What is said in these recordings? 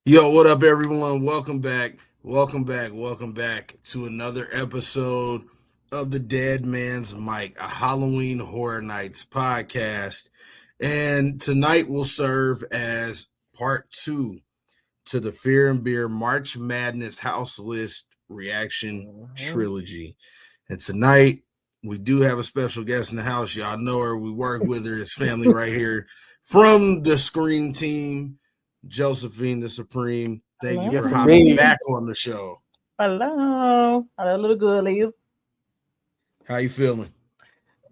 Yo, what up, everyone? Welcome back. Welcome back. Welcome back to another episode of the Dead Man's Mic, a Halloween Horror Nights podcast. And tonight will serve as part two to the Fear and Beer March Madness House List Reaction Trilogy. And tonight we do have a special guest in the house. Y'all know her. We work with her. It's family right here from the Scream team. Josephine the Supreme, thank you Hello. for Yes, hopping indeed. back on the show. Hello. Hello, little girlies. How you feeling?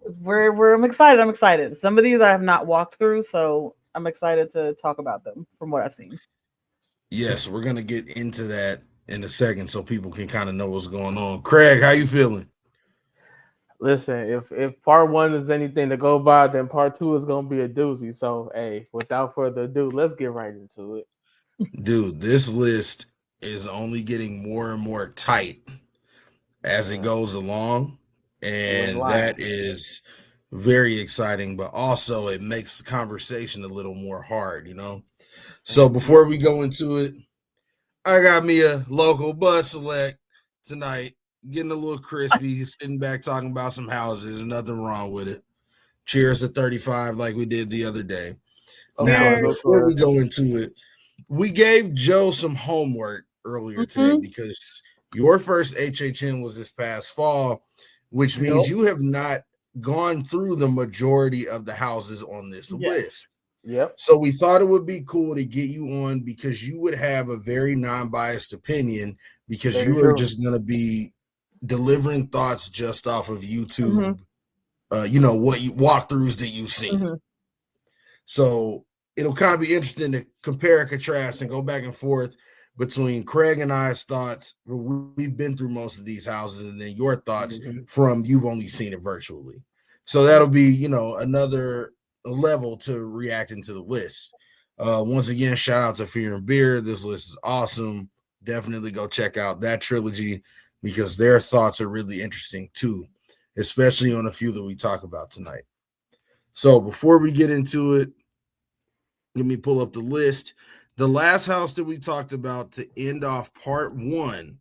I'm excited. I'm excited. Some of these I have not walked through, so I'm excited to talk about them from what I've seen. Yes, we're gonna get into that in a second so people can kind of know what's going on. Craig, how you feeling? Listen, if part one is anything to go by, then part two is gonna be a doozy. So, hey, without further ado, let's get right into it. Dude, this list is only getting more and more tight as it goes along. And that is very exciting, but also it makes the conversation a little more hard. So before we go into it, I got me a local bus select tonight, getting a little crispy, sitting back talking about some houses, nothing wrong with it. Cheers to 35 like we did the other day. Now, before we go into it, we gave Joe some homework earlier today because your first HHN was this past fall, which means you have not gone through the majority of the houses on this list. Yep. So we thought it would be cool to get you on because you would have a very non-biased opinion because you are just going to be delivering thoughts just off of YouTube, what you walkthroughs that you've seen. So it'll kind of be interesting to compare and contrast and go back and forth between Craig and I's thoughts. We've been through most of these houses, and then your thoughts from you've only seen it virtually. So that'll be, another level to reacting to the list. Once again, shout out to Fear and Beer. This list is awesome. Definitely go check out that trilogy because their thoughts are really interesting too, especially on a few that we talk about tonight. So before we get into it, let me pull up the list. The last house that we talked about to end off part one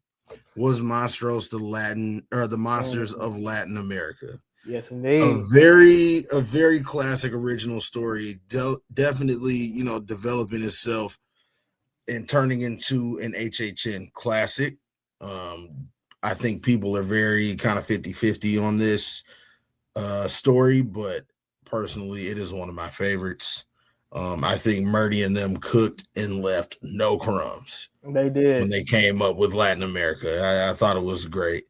was Monstros, the Monsters of Latin America. Yes, indeed. A very classic original story. Definitely, developing itself and turning into an HHN classic. I think people are very kind of 50-50 on this story, but personally, it is one of my favorites. I think Murdy and them cooked and left no crumbs. They did. When they came up with Latin America. I thought it was great.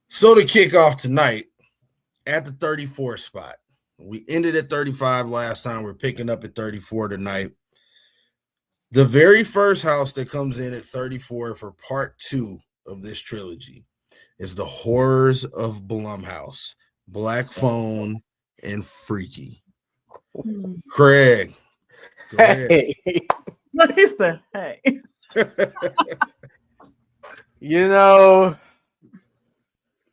So to kick off tonight, at the 34 spot, we ended at 35 last time. We're picking up at 34 tonight. The very first house that comes in at 34 for part two of this trilogy is the Horrors of Blumhouse, Black Phone, and Freaky. Craig, go ahead. What is that? Hey.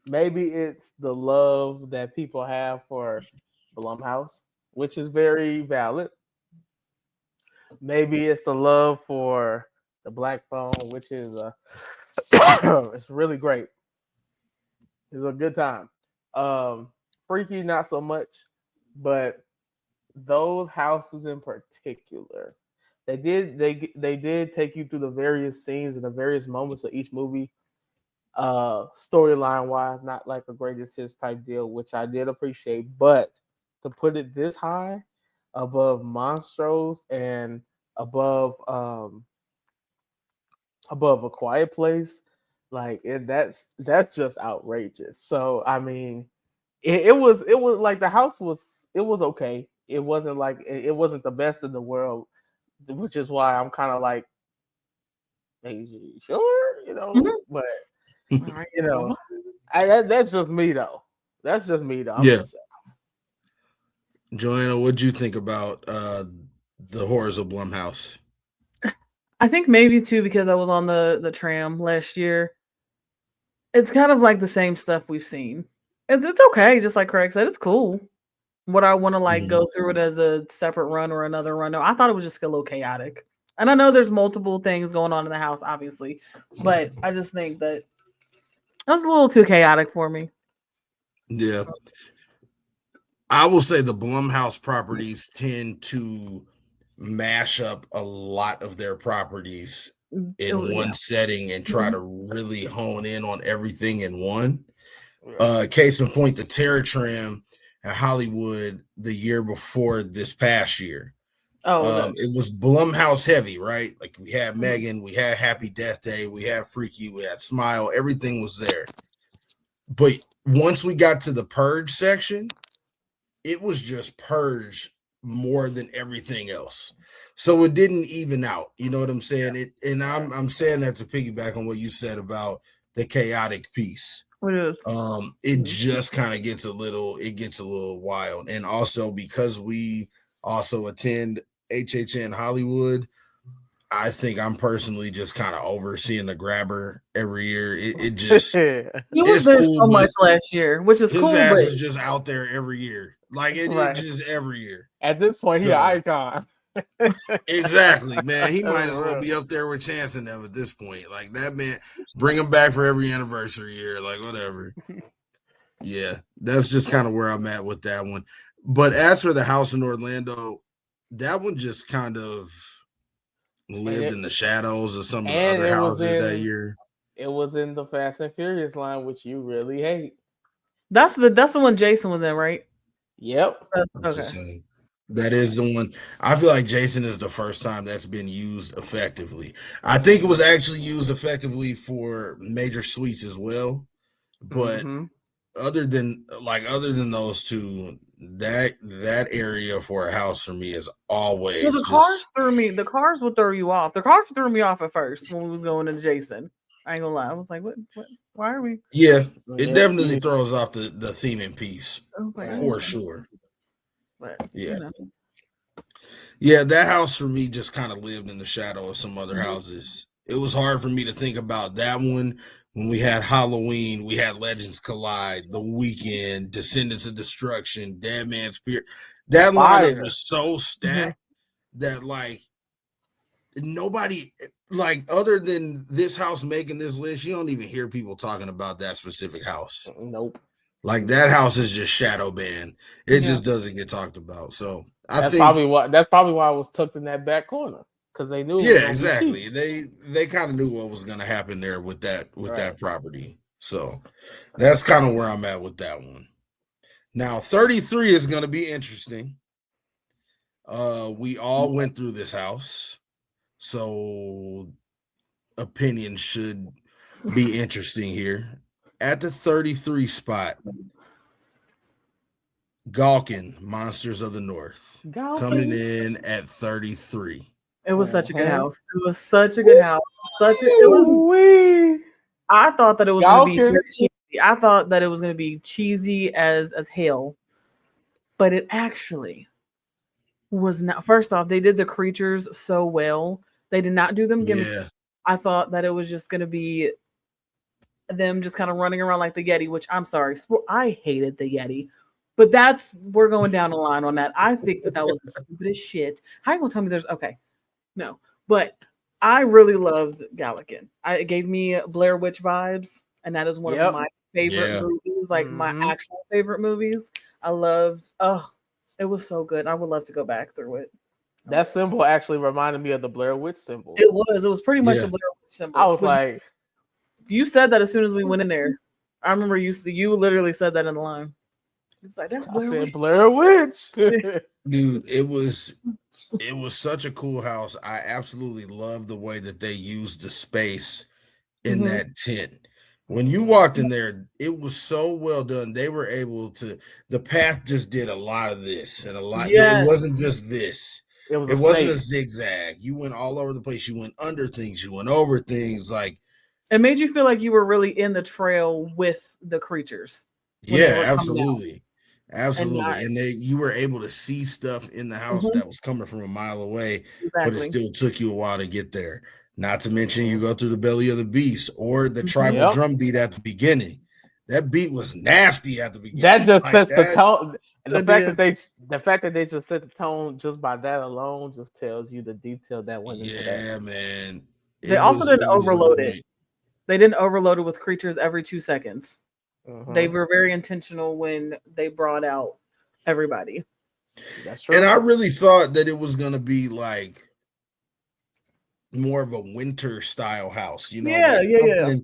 Maybe it's the love that people have for Blumhouse, which is very valid. Maybe it's the love for the Black Phone, which is it's really great. It's a good time. Freaky, not so much, but those houses in particular, they did take you through the various scenes and the various moments of each movie. Storyline wise, not like a greatest hits type deal, which I did appreciate, but to put it this high above Monstros and above A Quiet Place, that's just outrageous. So I mean, it was like the house was okay. It wasn't like it wasn't the best in the world, which is why I'm kind of like, sure, but that's just me though. That's just me though. Yeah. Joanna, what'd you think about the Horrors of Blumhouse? I think maybe too because I was on the tram last year. It's kind of like the same stuff we've seen. It's okay, just like Craig said, it's cool. Would I want to go through it as a separate run or another run? No, I thought it was just a little chaotic. And I know there's multiple things going on in the house, obviously, but I just think that was a little too chaotic for me. Yeah. I will say the Blumhouse properties tend to mash up a lot of their properties in one setting and try to really hone in on everything in one. Case in point, the Terror Tram at Hollywood the year before this past year. It was Blumhouse heavy, right? Like we had Megan, we had Happy Death Day, we had Freaky, we had Smile, everything was there. But once we got to the Purge section, it was just Purge more than everything else. So it didn't even out. You know what I'm saying? I'm saying that to piggyback on what you said about the chaotic piece. It just kind of gets a little wild. And also because we also attend HHN Hollywood, I think I'm personally just kind of overseeing the grabber every year. It just he was there cool, so much last year, which is his cool. His ass but is just out there every year. Like it just every year. At this point, he's an icon. Exactly, man. He might as well be up there with Chance and them at this point. Like that man, bring him back for every anniversary year, like whatever. Yeah, that's just kind of where I'm at with that one. But as for the house in Orlando, that one just kind of lived in the shadows of some of the other houses that year. It was in the Fast and Furious line, which you really hate. That's the one Jason was in, right? Yep. Okay. That is the one. I feel like Jason is the first time that's been used effectively. I think it was actually used effectively for Major Suites as well. But other than those two, that area for a house for me is always the cars threw me. The cars would throw you off. The cars threw me off at first when we was going into Jason. I ain't gonna lie. I was like, what? Why are we? Yeah, it definitely throws off the theming piece for sure. But, yeah. Yeah, that house for me just kind of lived in the shadow of some other houses. It was hard for me to think about that one when we had Halloween, we had Legends Collide, The Weekend, Descendants of Destruction, Dead Man's Spirit. That lineup was so stacked that like nobody, like other than this house making this list, you don't even hear people talking about that specific house. Nope. Like that house is just shadow banned. It just doesn't get talked about. So that's probably why I was tucked in that back corner, because they knew. Yeah, exactly. They kind of knew what was going to happen there with that property. So that's kind of where I'm at with that one. Now 33 is going to be interesting. We all went through this house, so opinions should be interesting here. At the 33 spot, Ghouliecon, Monsters of the North, coming in at 33. It was such a good house. It was such a good house. I thought that it was going to be cheesy. I thought that it was going to be cheesy as hell, but it actually was not. First off, they did the creatures so well. They did not do them gimmicky. Yeah. I thought that it was just going to be them just kind of running around like the Yeti, which I'm sorry, I hated the Yeti, but we're going down the line on that. I think that was the stupidest shit. How are you gonna tell me there's no, but I really loved Ghouliecon. It gave me Blair Witch vibes, and that is one of my favorite movies, like my actual favorite movies. I loved. It was so good. I would love to go back through it. That symbol actually reminded me of the Blair Witch symbol. It was pretty much the Blair Witch symbol. I was like. You said that as soon as we went in there. I remember you literally said that in the line. It was like, that's Blair Witch. Blair Witch. Dude, it was such a cool house. I absolutely love the way that they used the space in that tent. When you walked in there, it was so well done. They were able to, the path just did a lot of this and a lot. It wasn't just this. It wasn't a zigzag. You went all over the place. You went under things. You went over things. Like, it made you feel like you were really in the trail with the creatures. Yeah, absolutely. Absolutely. And you were able to see stuff in the house that was coming from a mile away, but it still took you a while to get there. Not to mention you go through the belly of the beast or the tribal drum beat at the beginning. That beat was nasty at the beginning. That just sets the tone. And the fact that they just set the tone just by that alone just tells you the detail that went into that. Yeah, man. They also didn't overload it. They didn't overload it with creatures every 2 seconds. They were very intentional when they brought out everybody. That's true. And I really thought that it was gonna be like more of a winter style house, you know,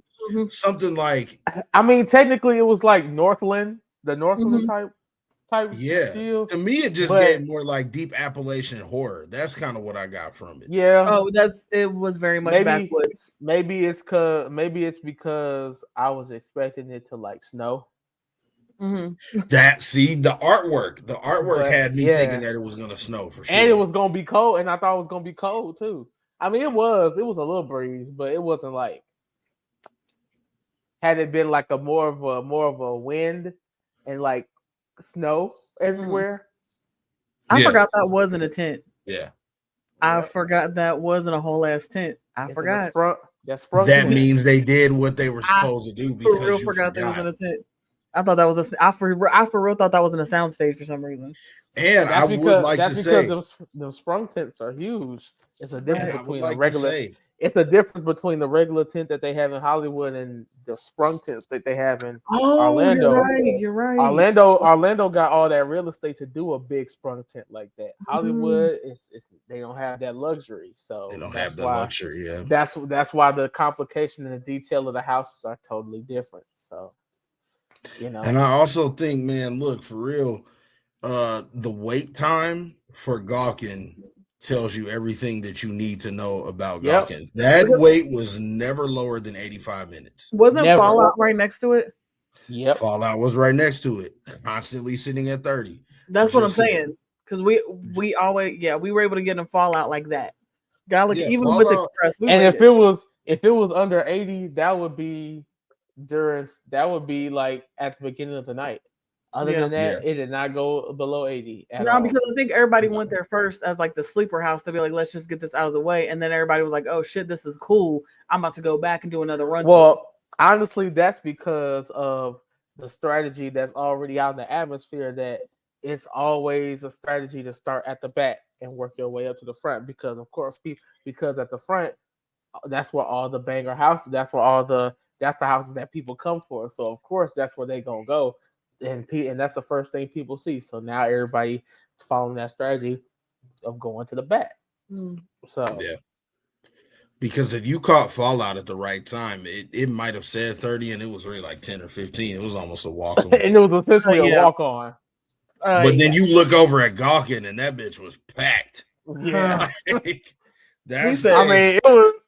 something like. I mean, technically, it was like Northland, the Northland type. Yeah, deal. to me, it just gave more like deep Appalachian horror. That's kind of what I got from it. Yeah. Oh, it was very much backwoods. Maybe it's because I was expecting it to like snow. The artwork had me thinking that it was gonna snow for sure, and it was gonna be cold, and I thought it was gonna be cold too. I mean, it was a little breeze, but it wasn't like, had it been like more of a wind and like snow everywhere. I forgot that wasn't a tent. Yeah, I forgot that wasn't a whole ass tent. I forgot. That means they did what they were supposed to do, because you forgot there was in a tent. I thought that was I for real thought that was in a soundstage for some reason. And I would like to say the sprung tents are huge. It's a difference between the regular. It's the difference between the regular tent that they have in Hollywood and the sprung tents that they have in Orlando. You're right. Orlando got all that real estate to do a big sprung tent like that. Hollywood is they don't have that luxury, so they don't have that luxury. Yeah, that's why the complication and the detail of the houses are totally different. So, you know, and I also think, man, look, for real, the wait time for Ghouliecon tells you everything that you need to know about Ghouliecon. That wait was never lower than 85 minutes. Wasn't Fallout right next to it? Yep. Fallout was right next to it, constantly sitting at 30. That's what I'm saying. Because we always we were able to get in Fallout like that. Even Fallout, with Express, and if it was under 80, that would be like at the beginning of the night. Other than that, it did not go below 80 at all. Because I think everybody went there first as like the sleeper house to be like, let's just get this out of the way. And then everybody was like, oh shit, this is cool. I'm about to go back and do another run. Well, honestly, that's because of the strategy that's already out in the atmosphere, that it's always a strategy to start at the back and work your way up to the front. Because of course, because at the front, that's where all the banger houses, that's the houses that people come for. So of course, that's where they gonna go. And that's the first thing people see. So now everybody following that strategy of going to the back. So because if you caught Fallout at the right time, it might have said 30 and it was really like 10 or 15. It was almost a walk on. And it was essentially a walk on. But then you look over at Ghouliecon and that bitch was packed. Yeah. That's I mean,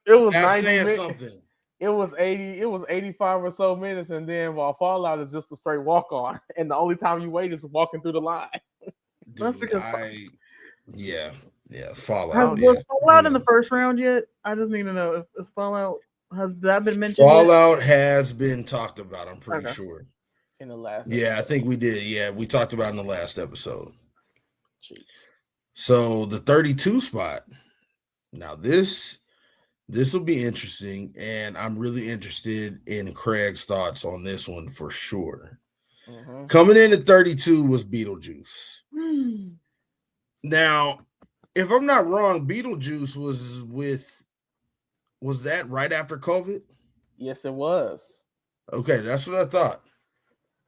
it was 90 saying something. It was 85 or so minutes, and then while Fallout is just a straight walk on, and the only time you wait is walking through the line. Dude, that's because Fallout. Was Fallout in the first round yet? I just need to know if Fallout has that been mentioned. Fallout has been talked about. I'm pretty sure in the last. I think we did. Yeah, we talked about in the last episode. Jeez. So the 32 spot. Now this will be interesting, and I'm really interested in Craig's thoughts on this one for sure. Coming in at 32 was Beetlejuice. Now, if I'm not wrong, Beetlejuice was that right after COVID? Yes, it was. Okay, that's what I thought.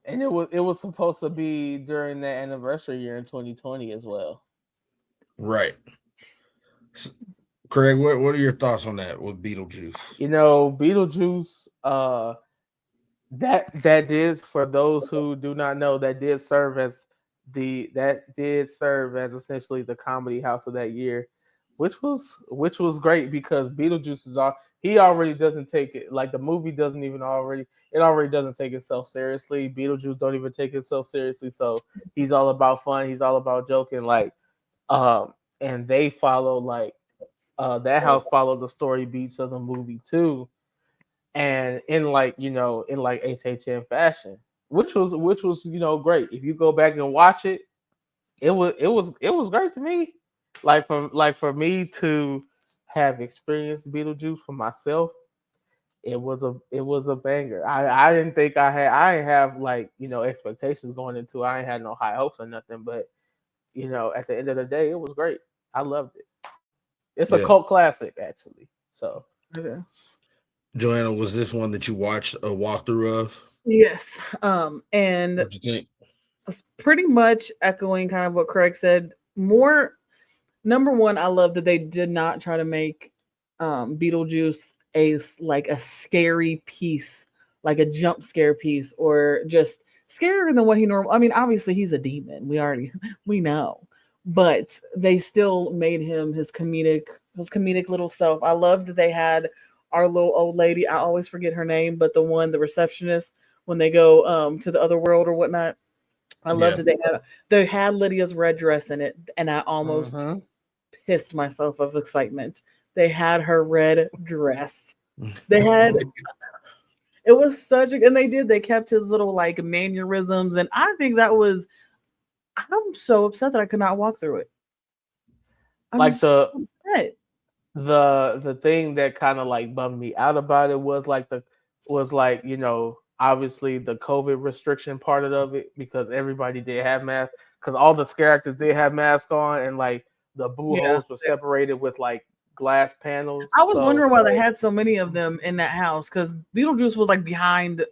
And it was supposed to be during that anniversary year in 2020 as well. Right. So, Craig, what are your thoughts on that with Beetlejuice? You know, Beetlejuice, that did, for those who do not know, that did serve as essentially the comedy house of that year, which was great, because Beetlejuice he already doesn't take it, like the movie doesn't even doesn't take itself seriously. Beetlejuice don't even take itself seriously, so he's all about fun, he's all about joking, like and they follow that house followed the story beats of the movie too, and in HHN fashion, which was great. If you go back and watch it, it was great to me. For me to have experienced Beetlejuice for myself, it was a banger. I didn't think I didn't have like, you know, expectations going into it. I ain't had no high hopes or nothing, but you know, at the end of the day, it was great. I loved it. It's a cult classic, actually. So, Okay. Joanna, was this one that you watched a walkthrough of? Yes. And What'd you think? it's pretty much echoing kind of what Craig said. More, number one, I love that they did not try to make Beetlejuice a scary piece, like a jump scare piece, or just scarier than what he normally. I mean, obviously he's a demon. We know, but they still made him his comedic little self. I loved that they had our little old lady. I always forget her name, but the receptionist when they go to the other world or whatnot. I love that they had Lydia's red dress in it, and I almost pissed myself of excitement. They had her red dress. They had it was such a, and they kept his little like mannerisms, and I think that was. I'm so upset that I could not walk through it. I'm like so upset. the thing that kind of like bummed me out about it was like you know, obviously the COVID restriction part of it, because everybody did have masks, because all the characters did have masks on, and like the boo holes were separated with like glass panels. I was wondering why they had so many of them in that house, because Beetlejuice was like behind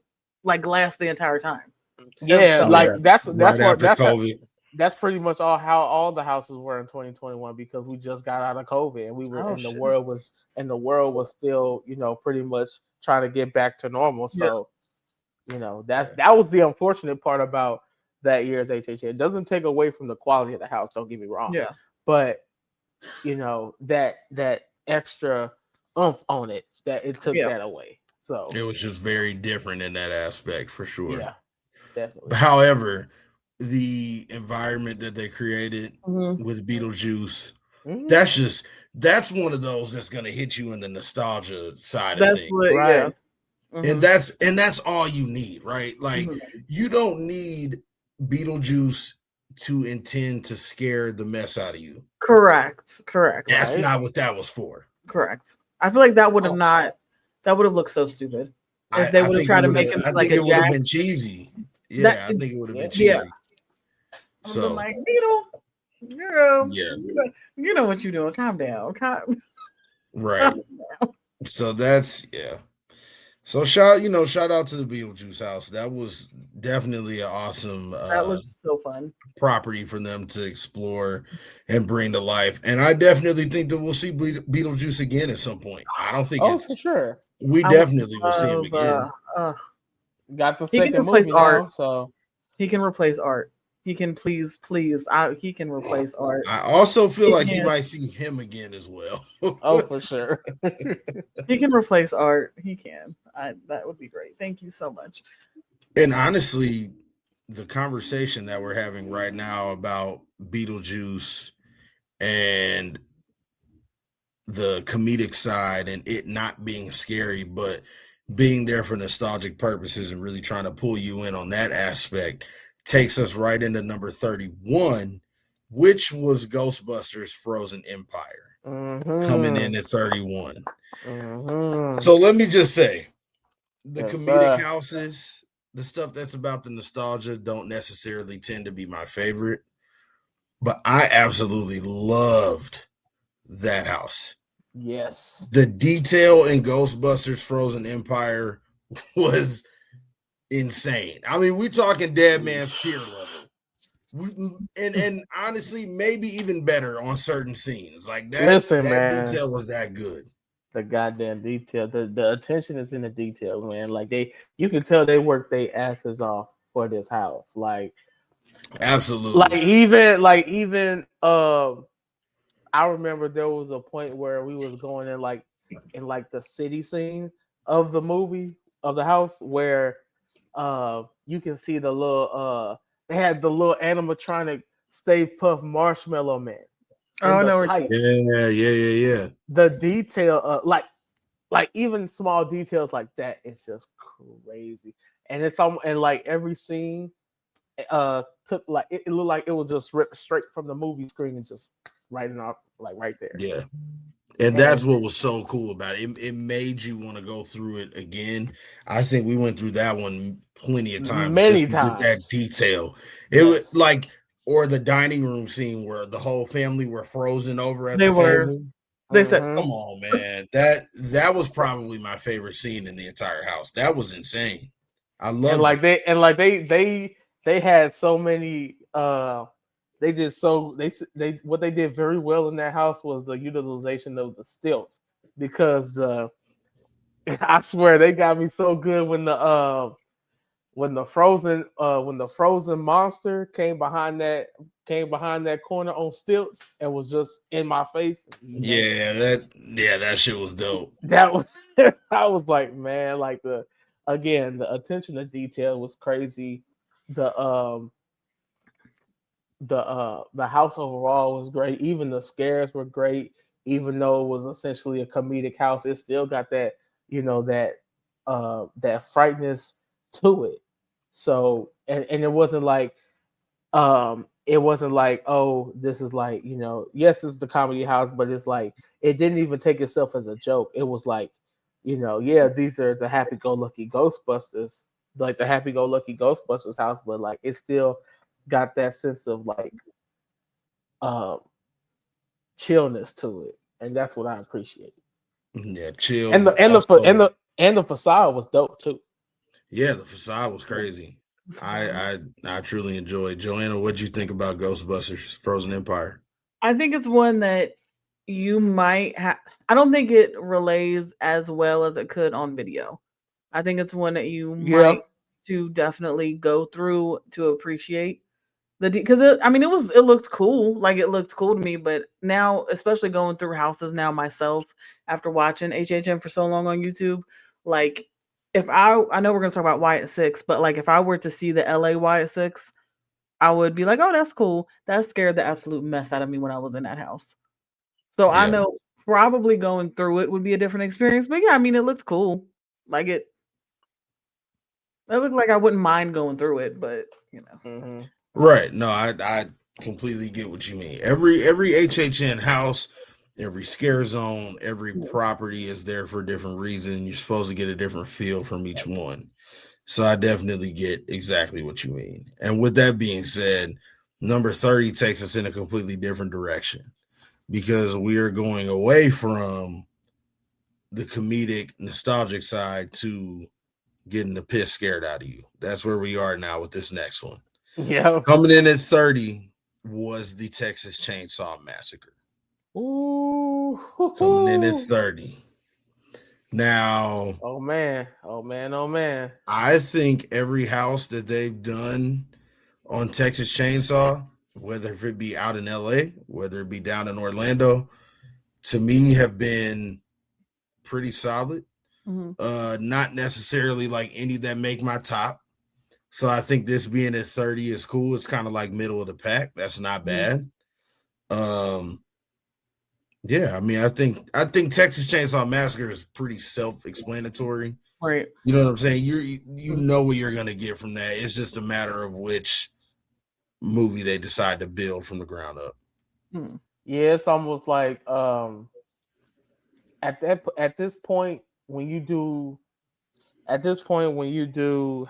like glass the entire time. Yeah, like that's right what after COVID. That's pretty much how all the houses were in 2021, because we just got out of COVID and we were the world was still, you know, pretty much trying to get back to normal. So, you know, that was the unfortunate part about that year's HHN. It doesn't take away from the quality of the house, don't get me wrong. Yeah. But, you know, that extra oomph on it, that it took that away. So it was just very different in that aspect for sure. Yeah, definitely. However, the environment that they created with Beetlejuice, that's one of those that's gonna hit you in the nostalgia side of things. Right. And that's all you need, right? Like you don't need Beetlejuice to intend to scare the mess out of you. Correct. That's not what that was for. Correct. I feel like that would have looked so stupid if they would have tried to make him like a it would have been cheesy. Yeah, I think it would have been cheesy. Yeah. So like, Beetle, girl, you know what you're doing. Calm down. Right. So that's So shout out to the Beetlejuice house. That was definitely an awesome that looks so fun property for them to explore and bring to life. And I definitely think that we'll see Beetlejuice again at some point. I don't think it's for sure. We definitely will see him again. Got the second movie now, so he can replace Art. He can please. He can replace Art. I also feel like you might see him again as well. Oh, for sure. He can replace Art. He can. That would be great. Thank you so much. And honestly, the conversation that we're having right now about Beetlejuice and the comedic side and it not being scary, but being there for nostalgic purposes and really trying to pull you in on that aspect takes us right into number 31, which was Ghostbusters Frozen Empire, coming in at 31. So let me just say, the comedic houses, the stuff that's about the nostalgia, don't necessarily tend to be my favorite, but I absolutely loved that house. Yes. The detail in Ghostbusters Frozen Empire was insane. I mean, we're talking Dead Man's Pier level. And honestly, maybe even better on certain scenes. Like that, that detail was that good. The goddamn detail. The attention is in the detail, man. Like you can tell they worked their asses off for this house. Like absolutely. Like even I remember there was a point where we was going in the city scene of the movie of the house where you can see the little they had the little animatronic Stay Puft Marshmallow Man. Oh no, yeah. The detail like even small details like that, it's just crazy. And it's and like every scene took like it looked like it was just ripped straight from the movie screen and just right there. Yeah. And that's what was so cool about it. It made you want to go through it again. I think we went through that one plenty of times just to get that detail. It was like, or the dining room scene where the whole family were frozen over at the table. They said, "Come on, man!" That was probably my favorite scene in the entire house. That was insane. I loved it. They had so many. They what they did very well in that house was the utilization of the stilts, because I swear they got me so good when the frozen monster came behind that corner on stilts and was just in my face. Man. That shit was dope. That was I was like, man, like the attention to detail was crazy. The house overall was great. Even the scares were great. Even though it was essentially a comedic house, it still got that, that frightness to it. So and it wasn't like oh, this is like, yes, it's the comedy house, but it's like it didn't even take itself as a joke. It was like, yeah, these are the happy-go-lucky Ghostbusters, like the happy-go-lucky Ghostbusters house, but like it still got that sense of like chillness to it, and that's what I appreciate. Yeah, chill. And the facade was dope too. Yeah, the facade was crazy. I truly enjoyed. Joanna, what'd you think about Ghostbusters Frozen Empire? I think it's one that you might have. I don't think it relays as well as it could on video. I think it's one that you might to definitely go through to appreciate because it looked cool. Like it looked cool to me, but now, especially going through houses now myself after watching HHN for so long on YouTube, like if I know we're gonna talk about Wyatt 6, but like if I were to see the LA Wyatt 6, I would be like, oh, that's cool. That scared the absolute mess out of me when I was in that house. So I know probably going through it would be a different experience. But yeah, I mean, it looks cool. Like it looked like I wouldn't mind going through it, but Right. No, I completely get what you mean. Every HHN house, every scare zone, every property is there for a different reason. You're supposed to get a different feel from each one. So I definitely get exactly what you mean. And with that being said, number 30 takes us in a completely different direction because we are going away from the comedic, nostalgic side to getting the piss scared out of you. That's where we are now with this next one. Yeah. Coming in at 30 was the Texas Chainsaw Massacre. Ooh. Coming in at 30. Now, oh man. I think every house that they've done on Texas Chainsaw, whether it be out in LA, whether it be down in Orlando, to me have been pretty solid. Not necessarily like any that make my top. So I think this being at 30 is cool. It's kind of like middle of the pack. That's not bad. Yeah, I mean, I think Texas Chainsaw Massacre is pretty self-explanatory. Right. You know what I'm saying? You know what you're gonna get from that. It's just a matter of which movie they decide to build from the ground up. Yeah, it's almost like at this point when you do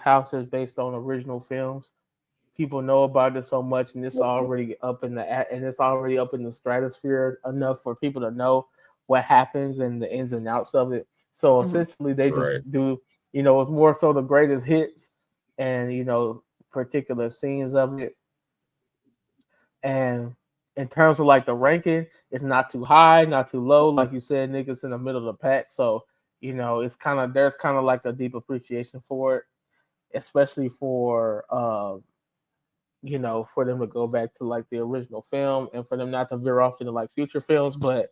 houses based on original films, people know about it so much, and it's already up in the stratosphere enough for people to know what happens and the ins and outs of it. So essentially, they just do, it's more so the greatest hits and particular scenes of it. And in terms of like the ranking, it's not too high, not too low. Like you said, niggas in the middle of the pack. So there's kind of like a deep appreciation for it, especially for for them to go back to like the original film and for them not to veer off into like future films. But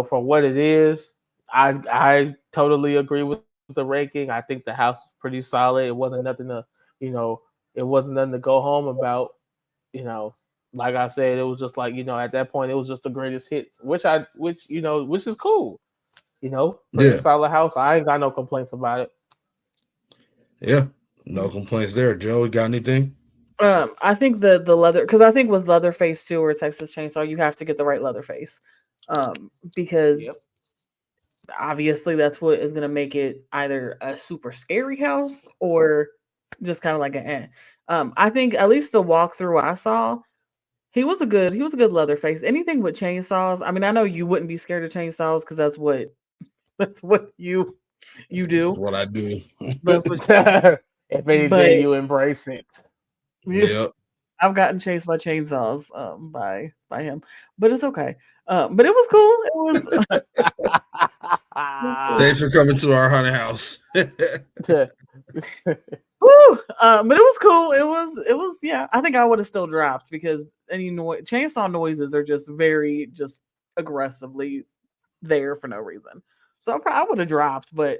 for what it is, I totally agree with the ranking. I think the house is pretty solid. It wasn't nothing to go home about. Like I said, it was just like at that point it was just the greatest hits, which is cool. Pretty solid house. I ain't got no complaints about it. Yeah, no complaints there. Joe, you got anything? I think the leather, because I think with Leatherface 2 or Texas Chainsaw, you have to get the right Leatherface. Because obviously that's what is going to make it either a super scary house or just kind of like an I think at least the walkthrough I saw, he was a good Leatherface. Anything with chainsaws, I mean, I know you wouldn't be scared of chainsaws because that's what you do. That's what I do. That's what if anything, you embrace it. Yep. I've gotten chased by chainsaws by him, but it's okay. But it was cool. It was cool. Thanks for coming to our haunted house. Woo! But it was cool. It was yeah. I think I would have still dropped because any chainsaw noises are just very aggressively there for no reason. So I would have dropped, but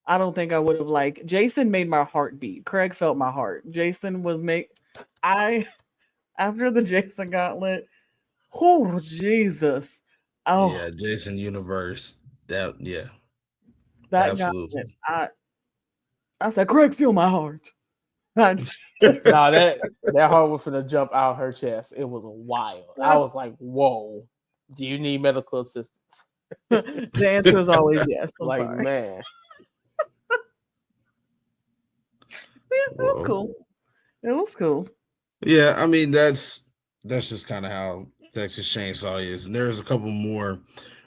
I don't think I would have Jason made my heart beat. Craig felt my heart. Jason was after the Jason gauntlet. Oh Jesus! Oh yeah, Jason Universe. That absolutely. Gauntlet, I said, Craig, feel my heart. No, that heart was gonna jump out her chest. It was wild. I was like, "Whoa! Do you need medical assistance?" The answer is always yes. I'm like, sorry. Man. Yeah, it was cool. It was cool. Yeah, I mean that's just kind of how Texas Chainsaw is, and there's a couple more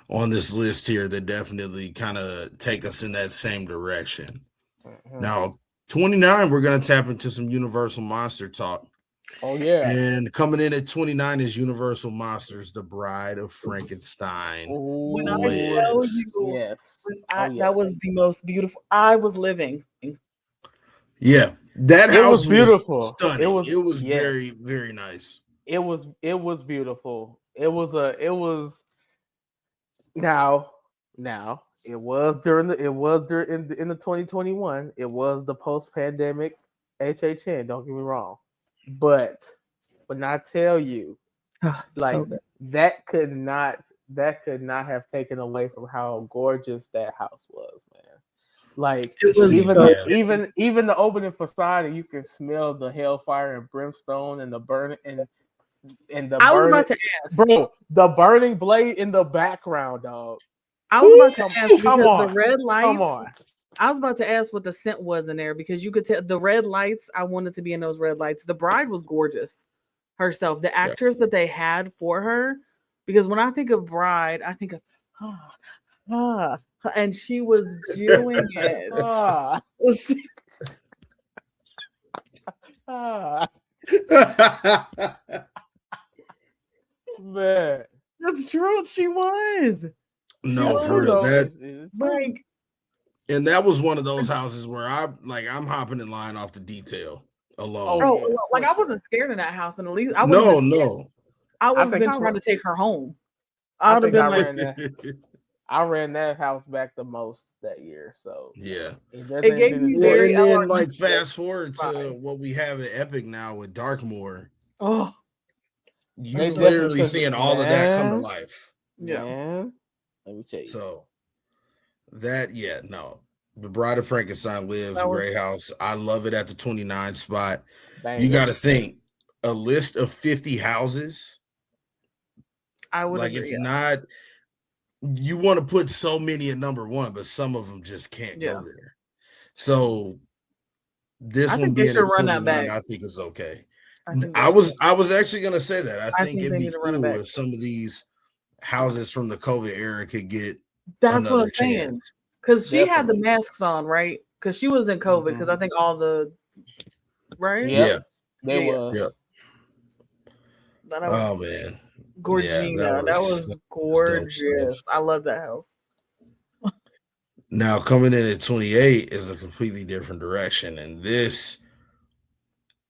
on this list here that definitely kind of take us in that same direction. Now, 29, we're gonna tap into some Universal Monster talk. Oh yeah, and coming in at 29 is Universal Monsters: The Bride of Frankenstein. When I tell you, yes. That was the most beautiful. I was living. Yeah, that house was beautiful. Was stunning. It was very, very nice. It was beautiful. It was now it was during the 2021. It was the post-pandemic HHN. Don't get me wrong, but when I tell you, that could not have taken away from how gorgeous that house was, man. Like even the opening facade, and you can smell the hellfire and brimstone and the burning and the. I was about to ask, bro, the burning blade in the background, dog. I was about to ask because the red lights. Come on. I was about to ask what the scent was in there because you could tell the red lights. I wanted to be in those red lights. The bride was gorgeous herself. The actress that they had for her, because when I think of bride, I think of and she was doing it. Man, that's true. She was. No, for real. And that was one of those houses where I'm hopping in line off the detail alone. I wasn't scared in that house, and at least I no. I would have been trying to take her home. I would have been I ran that house back the most that year. So yeah, it gave me very. And then fast forward to what we have at Epic now with Darkmoor. Oh, you literally seeing all of that come to life. Yeah, man. Let me tell you. So that The Bride of Frankenstein Lives, great house. I love it at the 29 spot. You got to think a list of 50 houses. I would agree, it's not. You want to put so many at number one, but some of them just can't go there. So this one being at 29, I think is okay. I was actually gonna say that. I think it'd be cool if some of these houses from the COVID era could get another chance. Because she had the masks on, right? Because she was in COVID. Because I think all the Yeah, they was. Yeah. Oh man, Gorgina, that was gorgeous. I love that house. Now coming in at 28 is a completely different direction, and this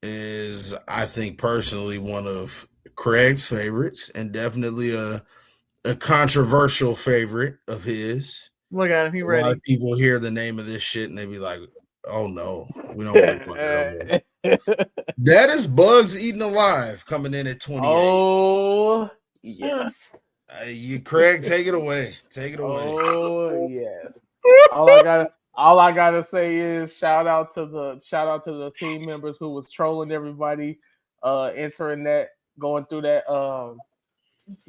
is, I think, personally one of Craig's favorites, and definitely a controversial favorite of his. Look at him, he ready. A lot of people hear the name of this shit and they be like, "Oh no, we don't want to play that no more." That is Bugs Eaten Alive coming in at 28. Oh yes, Craig, take it away. Take it away. Oh yes. All I gotta say is shout out to the team members who was trolling everybody, entering that, going through that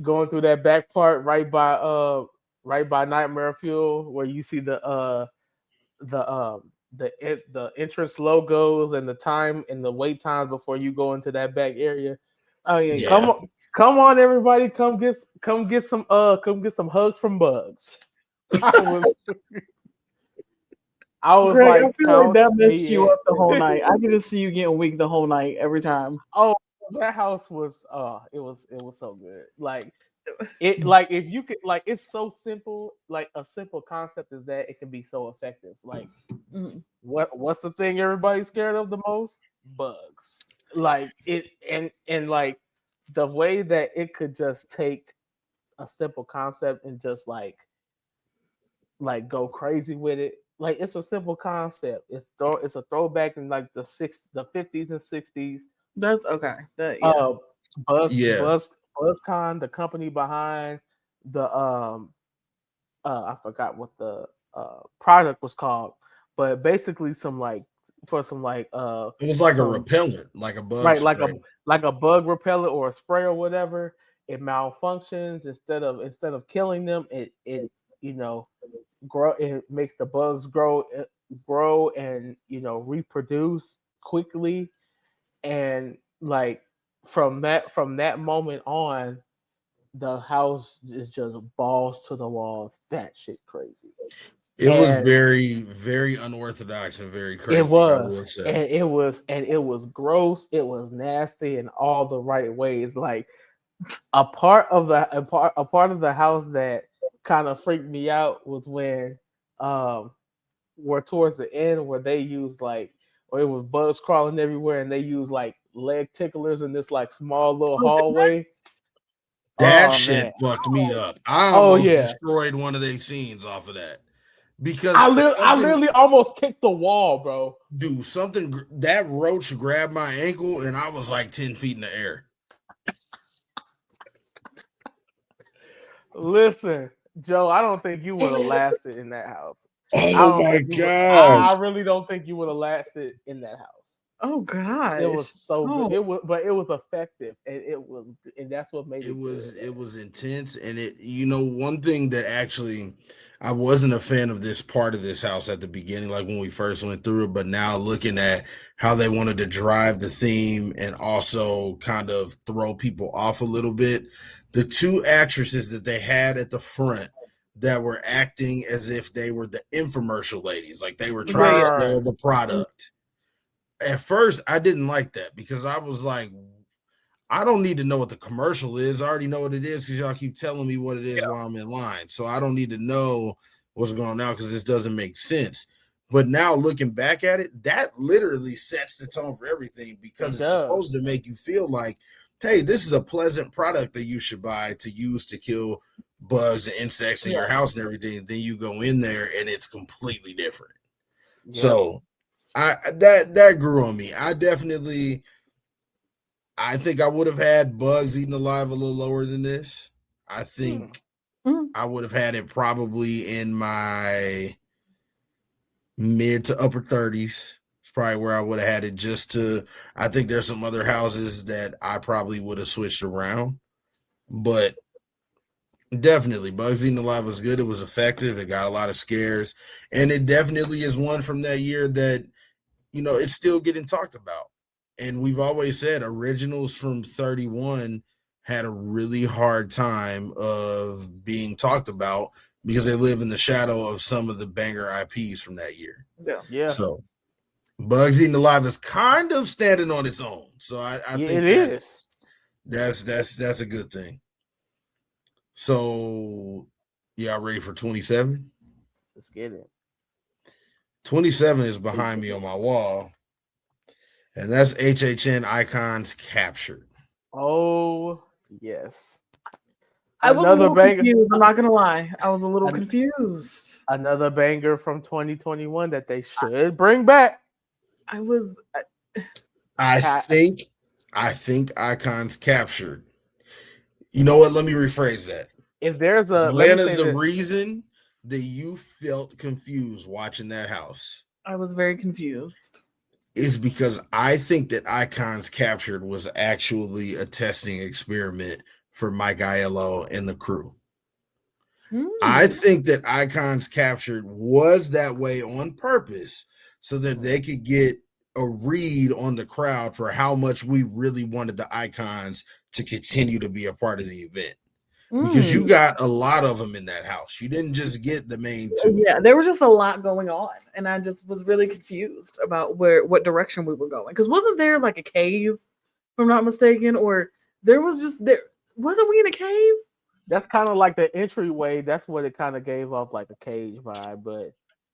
going through that back part right by Nightmare Fuel, where you see the entrance logos and the time and the wait times before you go into that back area. Oh yeah. Come on, everybody, come get some hugs from Bugs. I was Greg, like, I feel like that messed you up the whole night. I can just see you getting weak the whole night every time. Oh, that house was it was so good. Like it, like if you could, like, it's so simple. Like a simple concept is that it can be so effective. Like what's the thing everybody's scared of the most? Bugs. Like it, and like the way that it could just take a simple concept and just like go crazy with it. Like it's a simple concept. It's a throwback in like the 50s and 60s. That's okay. BuzzCon, the company behind the I forgot what the product was called, but basically it was like a repellent, like a bug right, spray. like a bug repellent or a spray or whatever. It malfunctions. Instead of killing them, it grow. It makes the bugs grow and reproduce quickly. And like from that moment on, the house is just balls to the walls, batshit crazy. It was very, very unorthodox and very crazy. It was, and it was gross. It was nasty in all the right ways. Like a part of the house that kind of freaked me out was when were towards the end where they used or it was bugs crawling everywhere and they used like leg ticklers in this like small little hallway. That shit fucked me up. I almost destroyed one of their scenes off of that. Because I literally almost kicked the wall, bro. Dude, that roach grabbed my ankle and I was like 10 feet in the air. Listen, Joe, I don't think you would have lasted in that house. Oh my god! I really don't think you would have lasted in that house. Oh god! It was so good. It was effective, and that's what made it. It was intense, and one thing that actually I wasn't a fan of this part of this house at the beginning, like when we first went through it, but now looking at how they wanted to drive the theme and also kind of throw people off a little bit, the two actresses that they had at the front that were acting as if they were the infomercial ladies, like they were trying to sell the product. At first, I didn't like that because I was like, I don't need to know what the commercial is. I already know what it is because y'all keep telling me what it is while I'm in line. So I don't need to know what's going on now because this doesn't make sense. But now looking back at it, that literally sets the tone for everything because it's supposed to make you feel like, hey, this is a pleasant product that you should buy to use to kill bugs and insects in your house and everything. Then you go in there and it's completely different. Yeah. So that grew on me. I think I would have had bugs eaten alive a little lower than this. I think I would have had it probably in my mid to upper 30s. It's probably where I would have had it I think there's some other houses that I probably would have switched around. But definitely, Bugs Eaten Alive was good. It was effective. It got a lot of scares. And it definitely is one from that year that, it's still getting talked about. And we've always said originals from 31 had a really hard time of being talked about because they live in the shadow of some of the banger IPs from that year. Yeah. So Bugs Eaten Alive is kind of standing on its own. So I think that's a good thing. So y'all ready for 27? Let's get it. 27 is behind me on my wall. And that's HHN Icons Captured. Oh, yes. I was a little confused. I'm not going to lie. I was a little confused. Another banger from 2021 that they should bring back. I think Icons Captured. You know what? Let me rephrase that. If there's the reason that you felt confused watching that house. I was very confused. Is because I think that Icons Captured was actually a testing experiment for Mike Aiello and the crew. I think that Icons Captured was that way on purpose so that they could get a read on the crowd for how much we really wanted the Icons to continue to be a part of the event. Because you got a lot of them in that house. You didn't just get the main two. Yeah, there was just a lot going on, and I just was really confused about what direction we were going. Because wasn't there like a cave, if I'm not mistaken, or there was just there wasn't we in a cave? That's kind of like the entryway. That's what it kind of gave off, like a cage vibe, but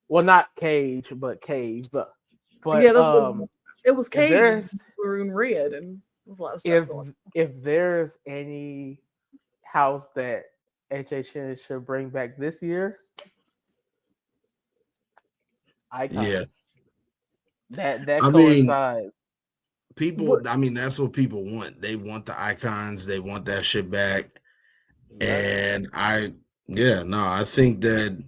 well, not cage, but cave. But yeah, that's what it was. Cage, maroon red, and there's a lot of stuff going on. If there's any house that HHN should bring back this year, Icons. Yeah, that coincides. People, I mean, that's what people want. They want the Icons. They want that shit back. And I think that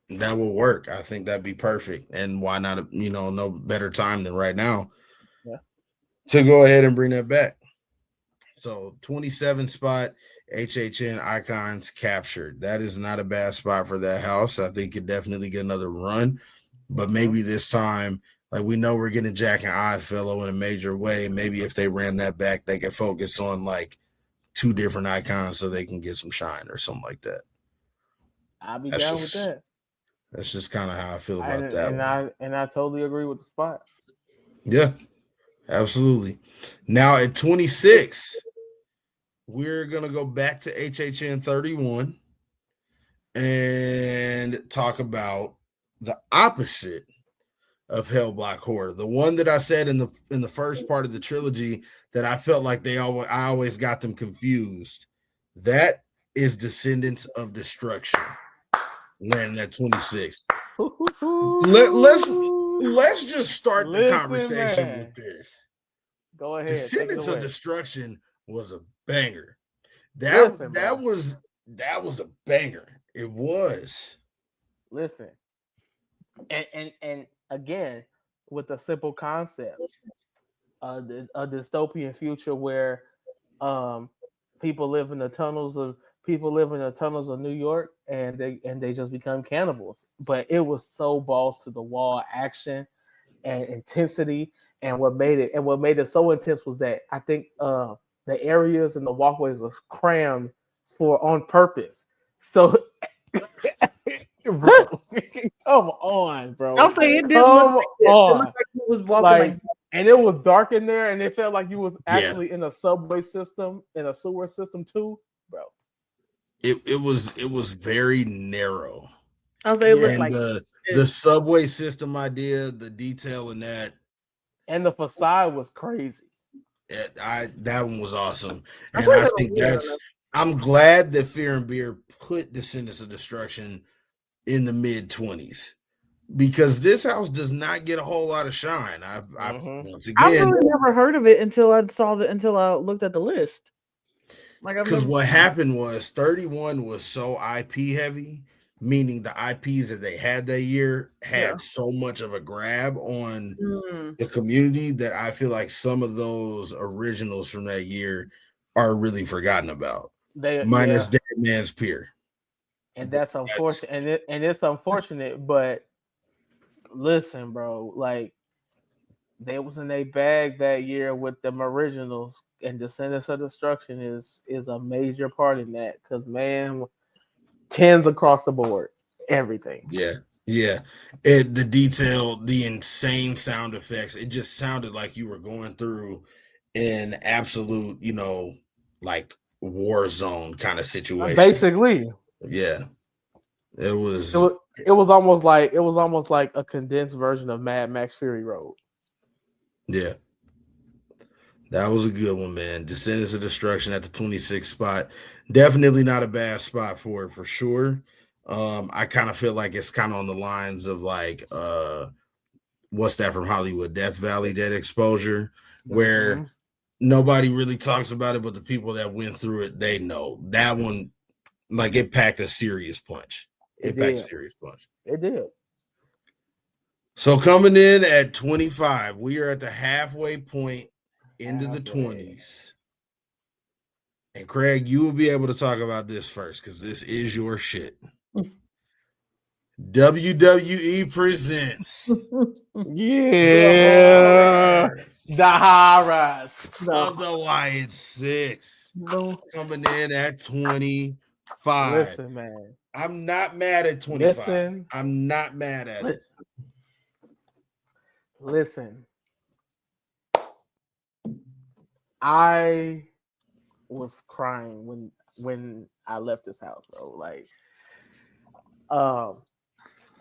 will work. I think that'd be perfect. And why not, no better time than right now to go ahead and bring that back. So 27 spot, HHN Icons Captured. That is not a bad spot for that house. I think it definitely get another run, but maybe this time, like we know we're getting Jack and Oddfellow in a major way. Maybe if they ran that back, they could focus on like 2 different icons so they can get some shine or something like that. I'll be down with that. That's just kind of how I feel about that. And I totally agree with the spot. Yeah, absolutely. Now at 26, we're gonna go back to HHN 31 and talk about the opposite of Hell Block Horror, the one that I said in the first part of the trilogy that I felt like I always got them confused. That is Descendants of Destruction, landing at 26. Let's just start the conversation with this. Go ahead. Descendants of Destruction was a banger. That was a banger. It was. Listen, and again, with a simple concept, a dystopian future where people live in the tunnels of New York, and they just become cannibals. But it was so balls to the wall action and intensity, and what made it so intense was that I think the areas and the walkways were crammed on purpose. So bro, come on, bro. I'll say it did look like it. It looked like he was walking and it was dark in there, and it felt like you was actually in a subway system, in a sewer system too, bro. It was very narrow. I'll say it looked like the subway system idea, the detail in that, and the facade was crazy. That one was awesome, and I think I'm glad that Fear and Beer put Descendants of Destruction in the mid-20s, because this house does not get a whole lot of shine. Once again, I've really never heard of it until I looked at the list. Because what happened was 31 was so IP heavy, meaning the IPs that they had that year had so much of a grab on the community that I feel like some of those originals from that year are really forgotten about. Minus Dead Man's Pier. And that's unfortunate. And it's unfortunate, but listen, bro, like they was in a bag that year with them originals, and Descendants of Destruction is a major part in that, because man, 10s across the board, everything. Yeah. The detail, the insane sound effects, it just sounded like you were going through an absolute, like war zone kind of situation. Basically. Yeah. It was almost like a condensed version of Mad Max Fury Road. Yeah. That was a good one, man. Descendants of Destruction at the 26th spot. Definitely not a bad spot for it, for sure. I kind of feel like it's kind of on the lines of like what's that from Hollywood? Death Valley, Dead Exposure, where nobody really talks about it, but the people that went through it, they know. That one, like, it packed a serious punch. It packed a serious punch. It did. So coming in at 25, we are at the halfway point into the 20s. And Craig, you will be able to talk about this first because this is your shit. WWE presents the horrors of the Wyatt Six coming in at 25. Listen, man. I'm not mad at 25. I'm not mad at it. Listen. I was crying when I left this house, bro. Like,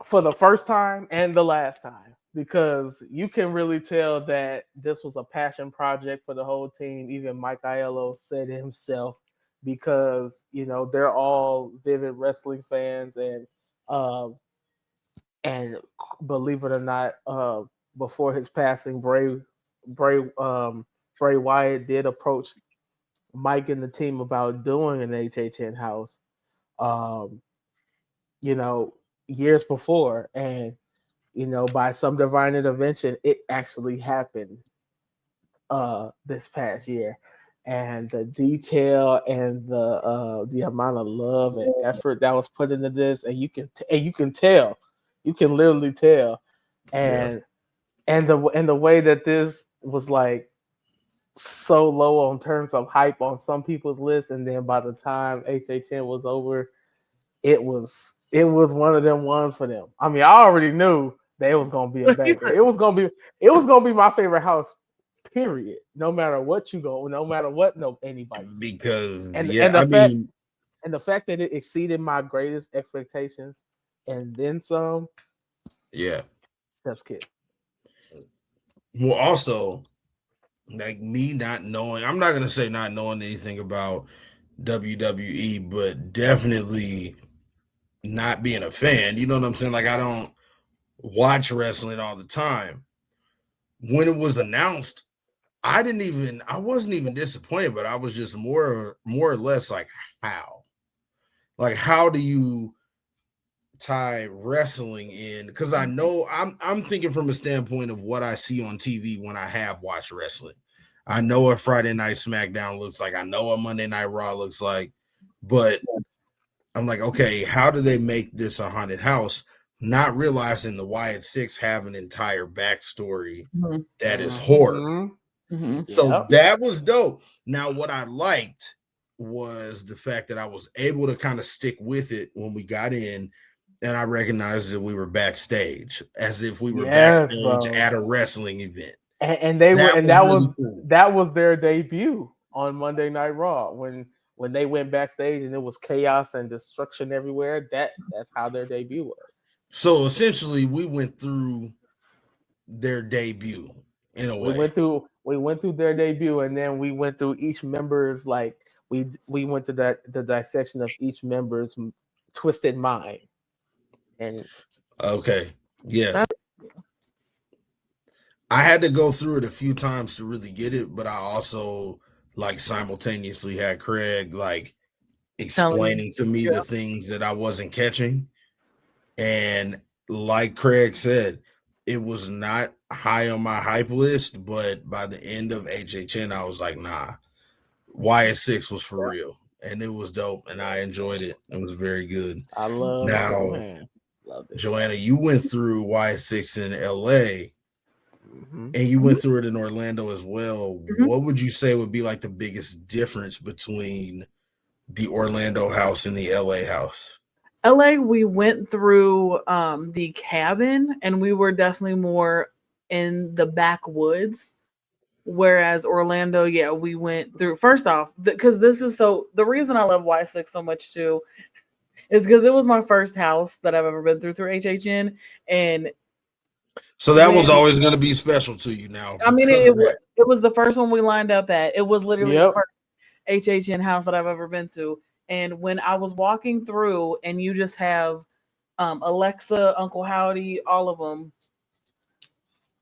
for the first time and the last time, because you can really tell that this was a passion project for the whole team. Even Mike Aiello said it himself, because they're all vivid wrestling fans, and believe it or not, before his passing, Bray Wyatt did approach Mike and the team about doing an HHN house, years before, and by some divine intervention, it actually happened this past year. And the detail and the amount of love and effort that was put into this, and you can tell, you can literally tell, and the way that this was like so low on terms of hype on some people's list, and then by the time HHN was over, it was one of them ones for them. I mean, I already knew that it was gonna be a banger. It was gonna be my favorite house, period. No matter what anybody says. Because the fact that it exceeded my greatest expectations and then some. Yeah, that's kid. Well, also, like me not knowing, I'm not gonna say not knowing anything about WWE, but definitely not being a fan. You know what I'm saying? Like, I don't watch wrestling all the time. When it was announced, I wasn't even disappointed, but I was just more or less like, how? Like, how do you tie wrestling in? Because I know I'm thinking from a standpoint of what I see on TV when I have watched wrestling. I know what Friday Night SmackDown looks like. I know what Monday Night Raw looks like. But I'm like, okay, how do they make this a haunted house? Not realizing the Wyatt Six have an entire backstory that is horror. So that was dope. Now, what I liked was the fact that I was able to kind of stick with it when we got in, and I recognized that we were backstage, as if we were backstage at a wrestling event. And that was their debut on Monday Night Raw when they went backstage and it was chaos and destruction everywhere. That's how their debut was. So essentially, we went through their debut in a way. We went through their debut, and then we went through each member's, like, we went to the dissection of each member's twisted mind. And okay, yeah. I had to go through it a few times to really get it, but I also like simultaneously had Craig like explaining to me the things that I wasn't catching. And like Craig said, it was not high on my hype list, but by the end of HHN, I was like, nah, Wyatt Six was for real. And it was dope, and I enjoyed it. It was very good. I love it. Joanna, you went through Wyatt Six in LA, and you went through it in Orlando as well. What would you say would be like the biggest difference between the Orlando house and the LA house? LA, we went through the cabin, and we were definitely more in the backwoods. Whereas Orlando, yeah, we went through, first off, because the reason I love Y6 so much too is because it was my first house that I've ever been through HHN. And so that one's always going to be special to you now. I mean, it was the first one we lined up at. It was literally the first HHN house that I've ever been to. And when I was walking through, and you just have Alexa, Uncle Howdy, all of them,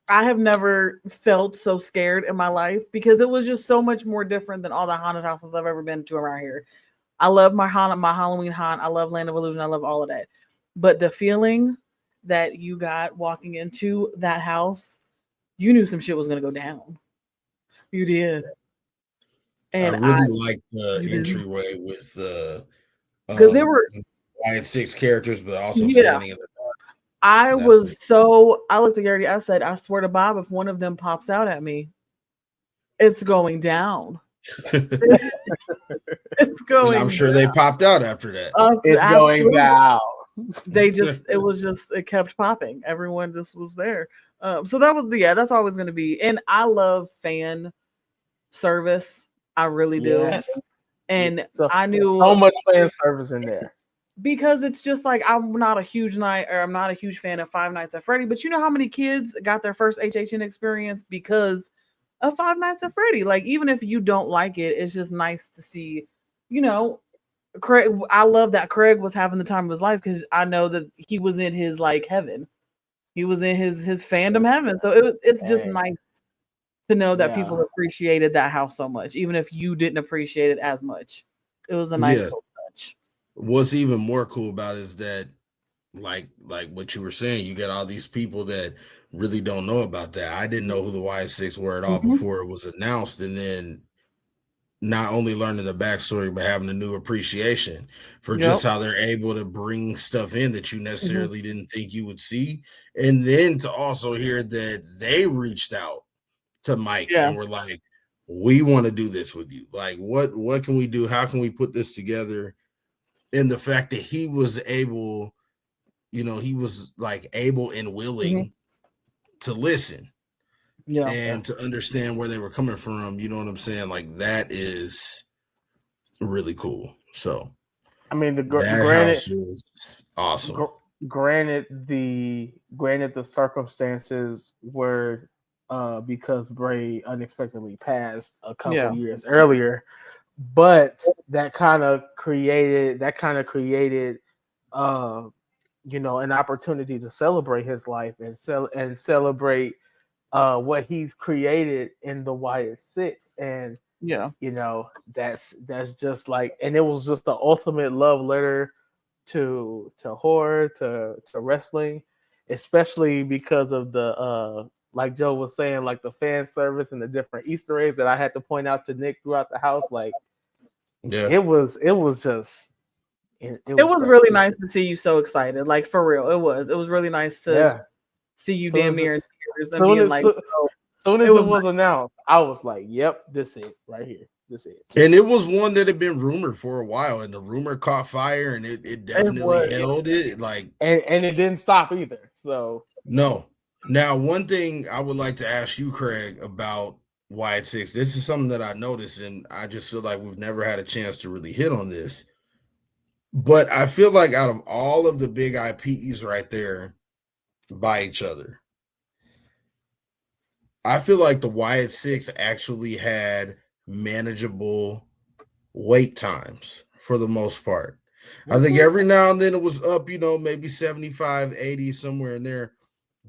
I have never felt so scared in my life, because it was just so much more different than all the haunted houses I've ever been to around here. I love my Halloween haunt. I love Land of Illusion. I love all of that. But the feeling that you got walking into that house, you knew some shit was going to go down. You did. And I really like the entryway with because there were Wyatt Six characters, but also yeah. standing in the dark. I looked at Gary. I said, I swear to Bob, if one of them pops out at me, it's going down. It's going. And I'm sure they popped out after that. It's going down. It kept popping. Everyone just was there. So that's always going to be. And I love fan service. I really do. Yes. And so, I knew so much fan service in there. Because it's just like I'm not a huge fan of Five Nights at Freddy, but you know how many kids got their first HHN experience because of Five Nights at Freddy? Like, even if you don't like it, it's just nice to see, Craig. I love that Craig was having the time of his life because I know that he was in his like heaven. He was in his fandom heaven. So it's just nice to know that people appreciated that house so much, even if you didn't appreciate it as much. It was a nice little touch. What's even more cool about it is that, like what you were saying, you get all these people that really don't know about that. I didn't know who the Y6 were at all before it was announced, and then not only learning the backstory, but having a new appreciation for just how they're able to bring stuff in that you necessarily didn't think you would see, and then to also hear that they reached out to Mike and were like, "We want to do this with you. Like, what can we do? How can we put this together?" And the fact that he was able, he was like able and willing to listen and to understand where they were coming from. You know what I'm saying? Like, that is really cool. So, I mean, that house was awesome. Granted, the circumstances were because Bray unexpectedly passed a couple years earlier. But that kind of created an opportunity to celebrate his life and celebrate what he's created in the Wyatt Six. And that's just like, and it was just the ultimate love letter to horror, to wrestling, especially because of the like Joe was saying, like the fan service and the different Easter eggs that I had to point out to Nick throughout the house. Like, it was really nice to see you so excited. Like, for real, it was really nice to see you damn near in tears and being like, soon as it was announced, I was like, "Yep, this it right here. This it." And it was one that had been rumored for a while, and the rumor caught fire, and it definitely held it. Like, and it didn't stop either. So no. Now, one thing I would like to ask you, Craig, about Wyatt Six. This is something that I noticed, and I just feel like we've never had a chance to really hit on this. But I feel like out of all of the big IPs right there by each other, I feel like the Wyatt Six actually had manageable wait times for the most part. I think every now and then it was up, maybe 75, 80, somewhere in there,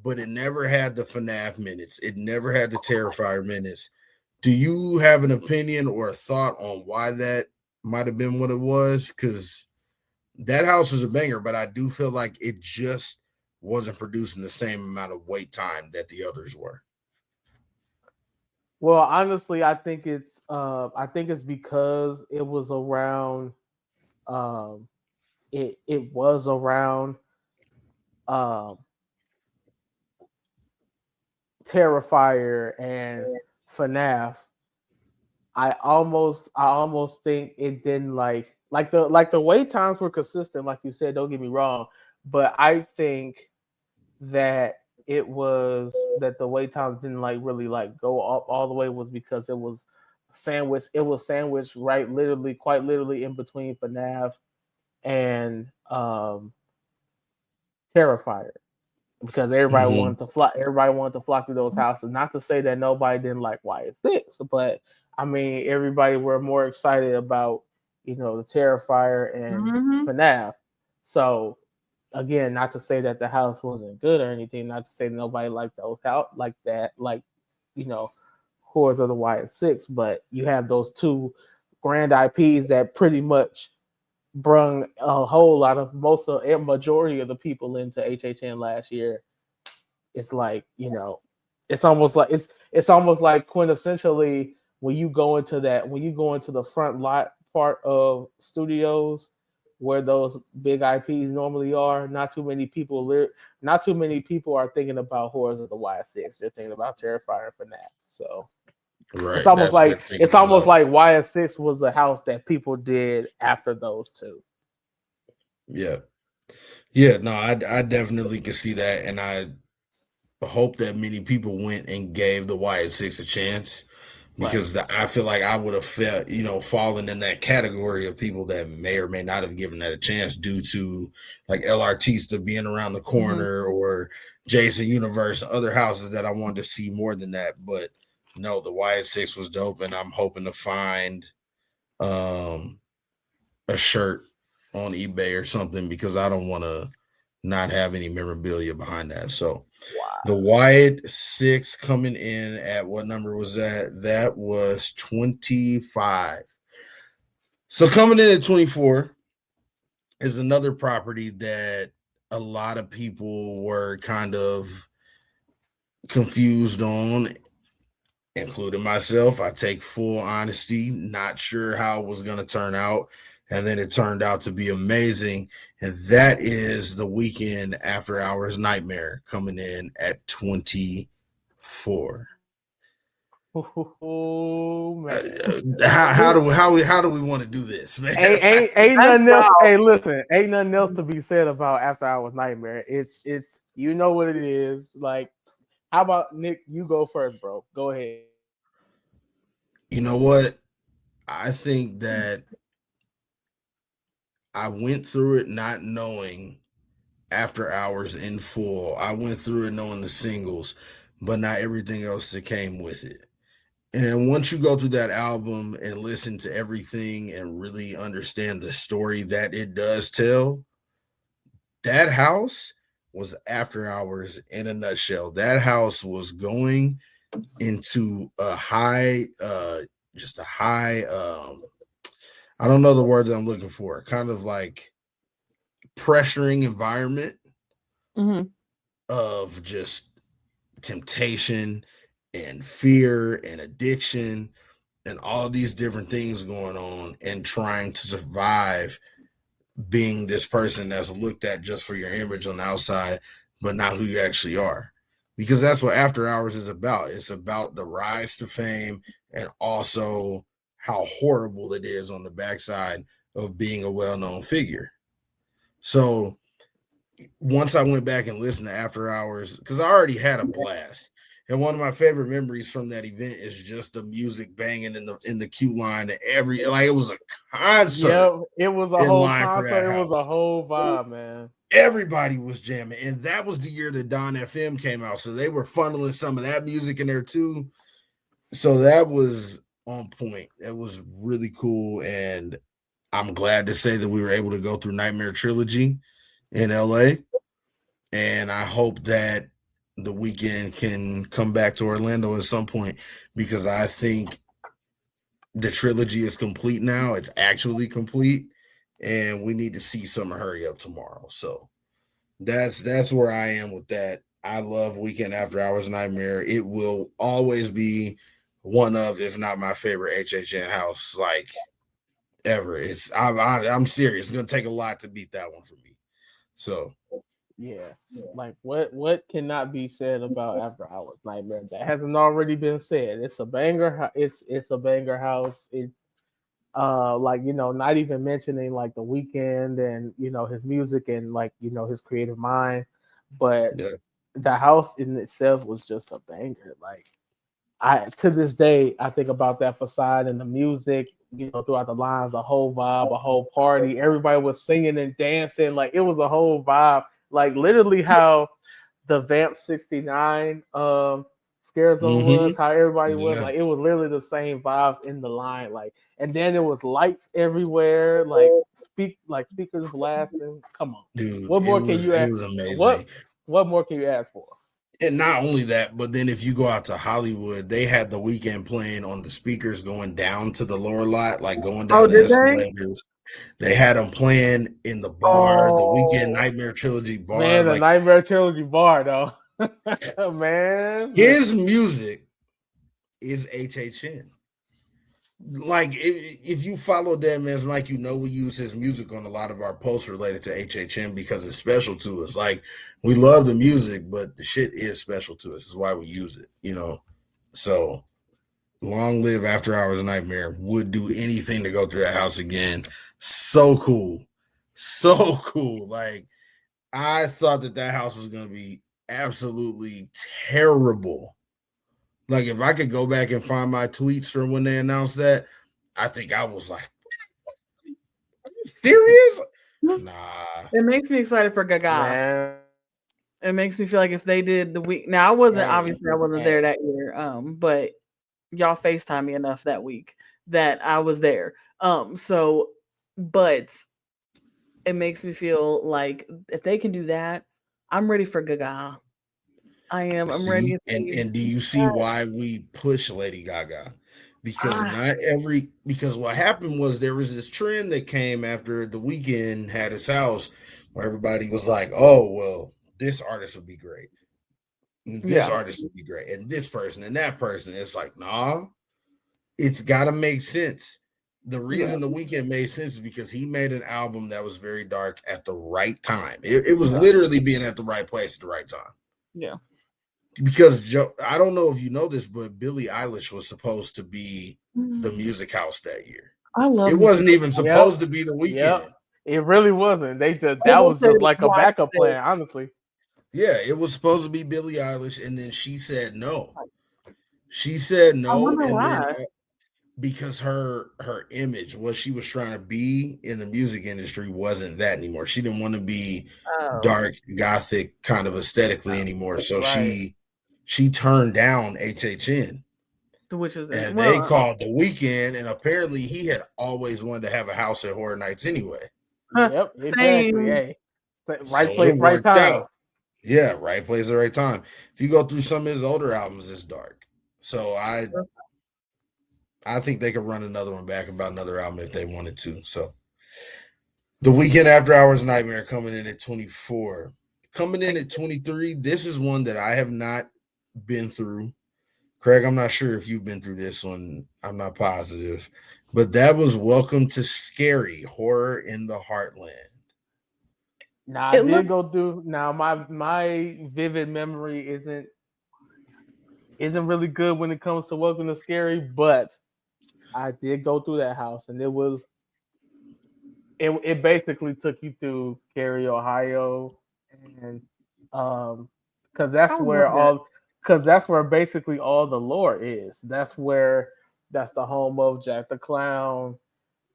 but it never had the FNAF minutes. It never had the Terrifier minutes. Do you have an opinion or a thought on why that might have been what it was? Because that house was a banger, but I do feel like it just wasn't producing the same amount of wait time that the others were. Well, honestly, I think it's because it was around it was around Terrifier and FNAF. I almost think it didn't like the wait times were consistent, like you said, don't get me wrong, but I think that it was that the wait times didn't really go up all the way was because it was sandwiched quite literally in between FNAF and Terrifier, because everybody wanted to flock to those houses. Not to say that nobody didn't like Wyatt Six, but I mean, everybody were more excited about the Terrifier and FNAF. So again, not to say that the house wasn't good or anything, not to say nobody liked those house like that, Horrors of the Wyatt Six, but you have those two grand IPs that pretty much brung a whole lot of majority of the people into HHN last year. It's like, it's almost like quintessentially when you go into the front lot part of studios where those big IPs normally are, not too many people are thinking about Horrors of the YS6. They're thinking about Terrifier and FNAF. So right, it's almost like YS6 was a house that people did after those two. Yeah. No, I definitely can see that, and I hope that many people went and gave the YS6 a chance, because I feel like I would have fallen in that category of people that may or may not have given that a chance due to like LRTista being around the corner, or Jason Universe, other houses that I wanted to see more than that. But no, the YS6 was dope, and I'm hoping to find a shirt on eBay or something, because I don't want to not have any memorabilia behind that. So the Wyatt 6 coming in at what number was that? That was 25. So coming in at 24 is another property that a lot of people were kind of confused on, including myself. I take full honesty, not sure how it was going to turn out. And then it turned out to be amazing. And that is the Weekend After Hours Nightmare coming in at 24. Oh man. How do we want to do this, man? Ain't nothing else. Hey, listen, ain't nothing else to be said about After Hours Nightmare. It's you know what it is. Like, how about Nick? You go first, bro. Go ahead. You know what? I think that I went through it not knowing After Hours in full. I went through it knowing the singles, but not everything else that came with it. And once you go through that album and listen to everything and really understand the story that it does tell, that house was After Hours in a nutshell. That house was going into a high, I don't know the word that I'm looking for, kind of like pressuring environment of just temptation and fear and addiction and all these different things going on, and trying to survive being this person that's looked at just for your image on the outside, but not who you actually are. Because that's what After Hours is about. It's about the rise to fame, and also how horrible it is on the backside of being a well-known figure. So once I went back and listened to After Hours, because I already had a blast. And one of my favorite memories from that event is just the music banging in the queue line. It was a concert. Yep, it was a whole concert. It was a whole vibe, man. Everybody was jamming, and that was the year that Don FM came out, so they were funneling some of that music in there too. So that was on point. It was really cool, and I'm glad to say that we were able to go through Nightmare Trilogy in LA, and I hope that the Weekend can come back to Orlando at some point, because I think the trilogy is complete now. It's actually complete, and we need to see Summer Hurry Up tomorrow. So that's where I am with that. I love Weekend After Hours Nightmare. It will always be one of, if not my favorite HHN house, like ever. I'm serious. It's gonna take a lot to beat that one for me. So yeah, like what cannot be said about After Hours Nightmare that hasn't already been said? It's a banger. It's a banger house. It like, you know, not even mentioning like the Weekend and, you know, his music and, like, you know, his creative mind, but the house in itself was just a banger. Like, to this day, I think about that facade and the music, you know, throughout the lines, the whole vibe, a whole party. Everybody was singing and dancing. Like, it was a whole vibe. Like, literally how the Vamp 69 Scare Zone was, how everybody was. Like, it was literally the same vibes in the line. Like, and then there was lights everywhere, like speakers blasting. Come on. Dude, What more can you ask? It was amazing. What more can you ask for? And not only that, but then if you go out to Hollywood, they had the Weekend playing on the speakers going down to the lower lot, like going down the escalators. They had them playing in the bar, the Weekend Nightmare Trilogy bar. Man, the Nightmare Trilogy bar, though. Man. His music is HHN. like if you follow Dead Man's Mike, you know we use his music on a lot of our posts related to HHN because it's special to us. Like we love the music, but the shit is special to us. Is why we use it, you know. So long live After Hours Nightmare. Would do anything to go through that house again. So cool, so cool. Like I thought that house was gonna be absolutely terrible. Like if I could go back and find my tweets from when they announced that, I think I was like, "Are you serious?" Nah. It makes me excited for Gaga. Man. It makes me feel like if they did the week. Now I wasn't obviously I wasn't there that year. But y'all FaceTime me enough that week that I was there. So, but it makes me feel like if they can do that, I'm ready for Gaga. I am. I'm ready. And do you see why we push Lady Gaga? Because because what happened was there was this trend that came after The Weeknd had his house where everybody was like, oh, well, this artist would be great. This artist would be great. And this person and that person. It's like, nah, it's got to make sense. The reason The Weeknd made sense is because he made an album that was very dark at the right time. It was literally being at the right place at the right time. Yeah. Because I don't know if you know this, but Billie Eilish was supposed to be the music house that year. I love it. Wasn't even supposed to be The Weeknd. Yep. It really wasn't. That was just like a backup plan, honestly. Yeah, it was supposed to be Billie Eilish, and then she said no. She said no, and why. then because her image, what she was trying to be in the music industry, wasn't that anymore. She didn't want to be dark, gothic kind of aesthetically anymore. So she turned down HHN. Which is and they called The Weeknd, and apparently he had always wanted to have a house at Horror Nights anyway. Yep, exactly. Hey, right place, right time. Out. Yeah, right place, right time. If you go through some of his older albums, it's dark. So I think they could run another one back about another album if they wanted to. So The Weeknd After Hours Nightmare coming in at 24. Coming in at 23, this is one that I have not been through. Craig, I'm not sure if you've been through this one. I'm not positive. But that was Welcome to Scary, Horror in the Heartland. Now, I did go through. Now, my vivid memory isn't really good when it comes to Welcome to Scary, but I did go through that house, and it basically took you through Cary, Ohio, and because that's where basically all the lore is. That's the home of Jack the Clown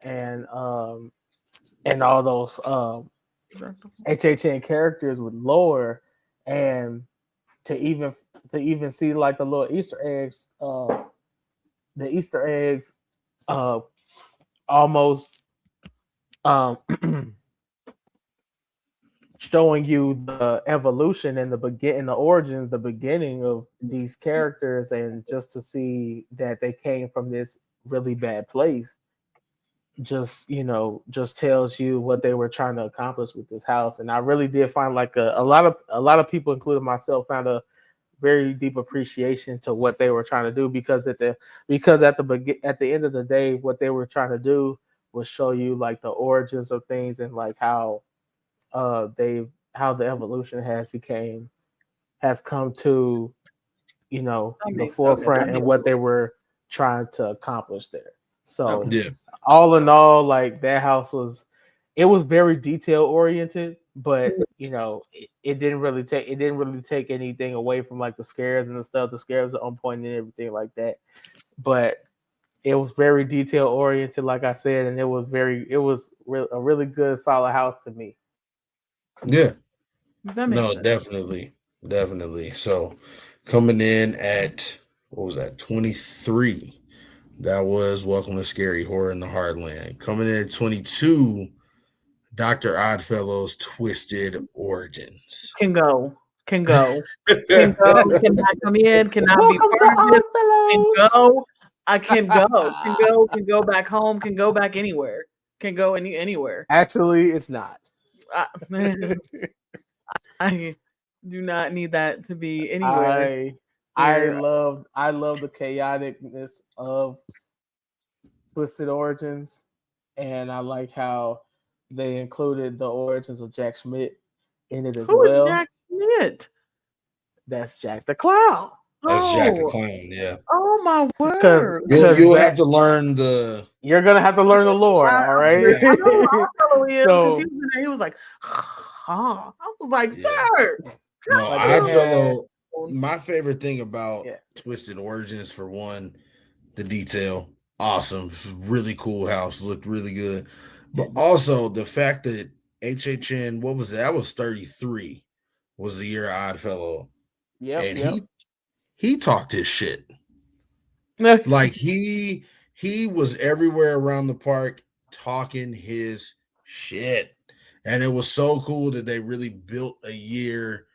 and all those HHN characters with lore, and to even see like the little Easter eggs, almost showing you the evolution and the origins, the beginning of these characters, and just to see that they came from this really bad place, just tells you what they were trying to accomplish with this house. And I really did find like a lot of people, including myself, found a very deep appreciation to what they were trying to do, because at the end of the day, what they were trying to do was show you like the origins of things, and like how the evolution has come to the forefront, and what they were trying to accomplish there. So all in all, like that house was very detail oriented, but it didn't really take anything away from like the scares and the stuff. The scares are on point and everything like that, but it was very detail oriented, like I said, and it was a really good solid house to me. Yeah. No, definitely. So coming in at, what was that, 23? That was Welcome to Scary, Horror in the Heartland. Coming in at 22, Dr. Oddfellow's Twisted Origins. Can go. Cannot come in, cannot be part of this. Can go. I can go. Can go back home, can go back anywhere. Can go anywhere. Actually, it's not. I do not need that to be anywhere. I love the chaoticness of Twisted Origins, and I like how they included the origins of Jack Schmidt in it as Who well. is Jack Schmidt? That's Jack the Clown. That's Jack the Clown, yeah. Oh my word! You'll have to learn the. You're gonna have to learn the lore, all right? I know how he is because So- he was in there. He was like, I was like, sir. No, Like Oddfellow. My favorite thing about Twisted Origins, for one, the detail, awesome, really cool house, looked really good, but also the fact that HHN, what was that? That was 33, was the year of Oddfellow, and he talked his shit. Like he was everywhere around the park talking his shit, and it was so cool that they really built a year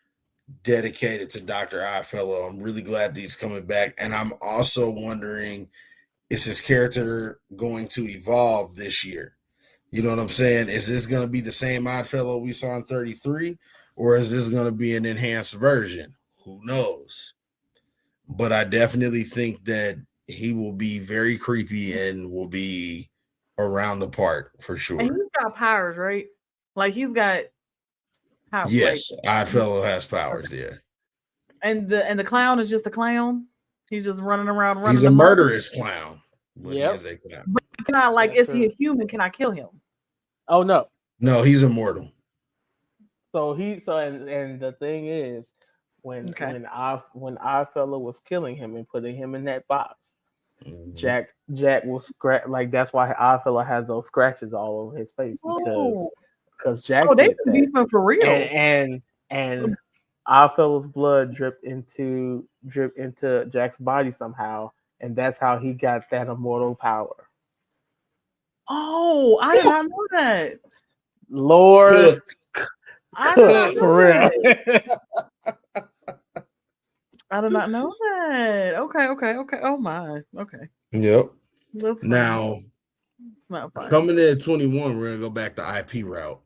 dedicated to Dr. Oddfellow. I'm really glad that he's coming back, and I'm also wondering, is his character going to evolve this year? You know what I'm saying? Is this going to be the same Oddfellow we saw in 33, or is this going to be an enhanced version? Who knows? But I definitely think that he will be very creepy and will be around the park for sure. And he's got powers, right? Like he's got powers. Yes, Oddfellow has powers, yeah. And the clown is just a clown. He's just running around. He's a murderous clown. But he is a clown. But can I, like, is he a human? Can I kill him? Oh no. No, he's immortal. So and the thing is, when Oddfellow was killing him and putting him in that box, Jack will scratch, like that's why Oddfellow has those scratches all over his face, because Jack they can beat him for real. And Oddfellow's blood dripped into Jack's body somehow, and that's how he got that immortal power. Oh, I did not know that. Lord, I did not know for real. I did not know that. Okay. Oh my. Okay. Yep. That's now, it's not fun. Coming in at 21, we're gonna go back to IP route.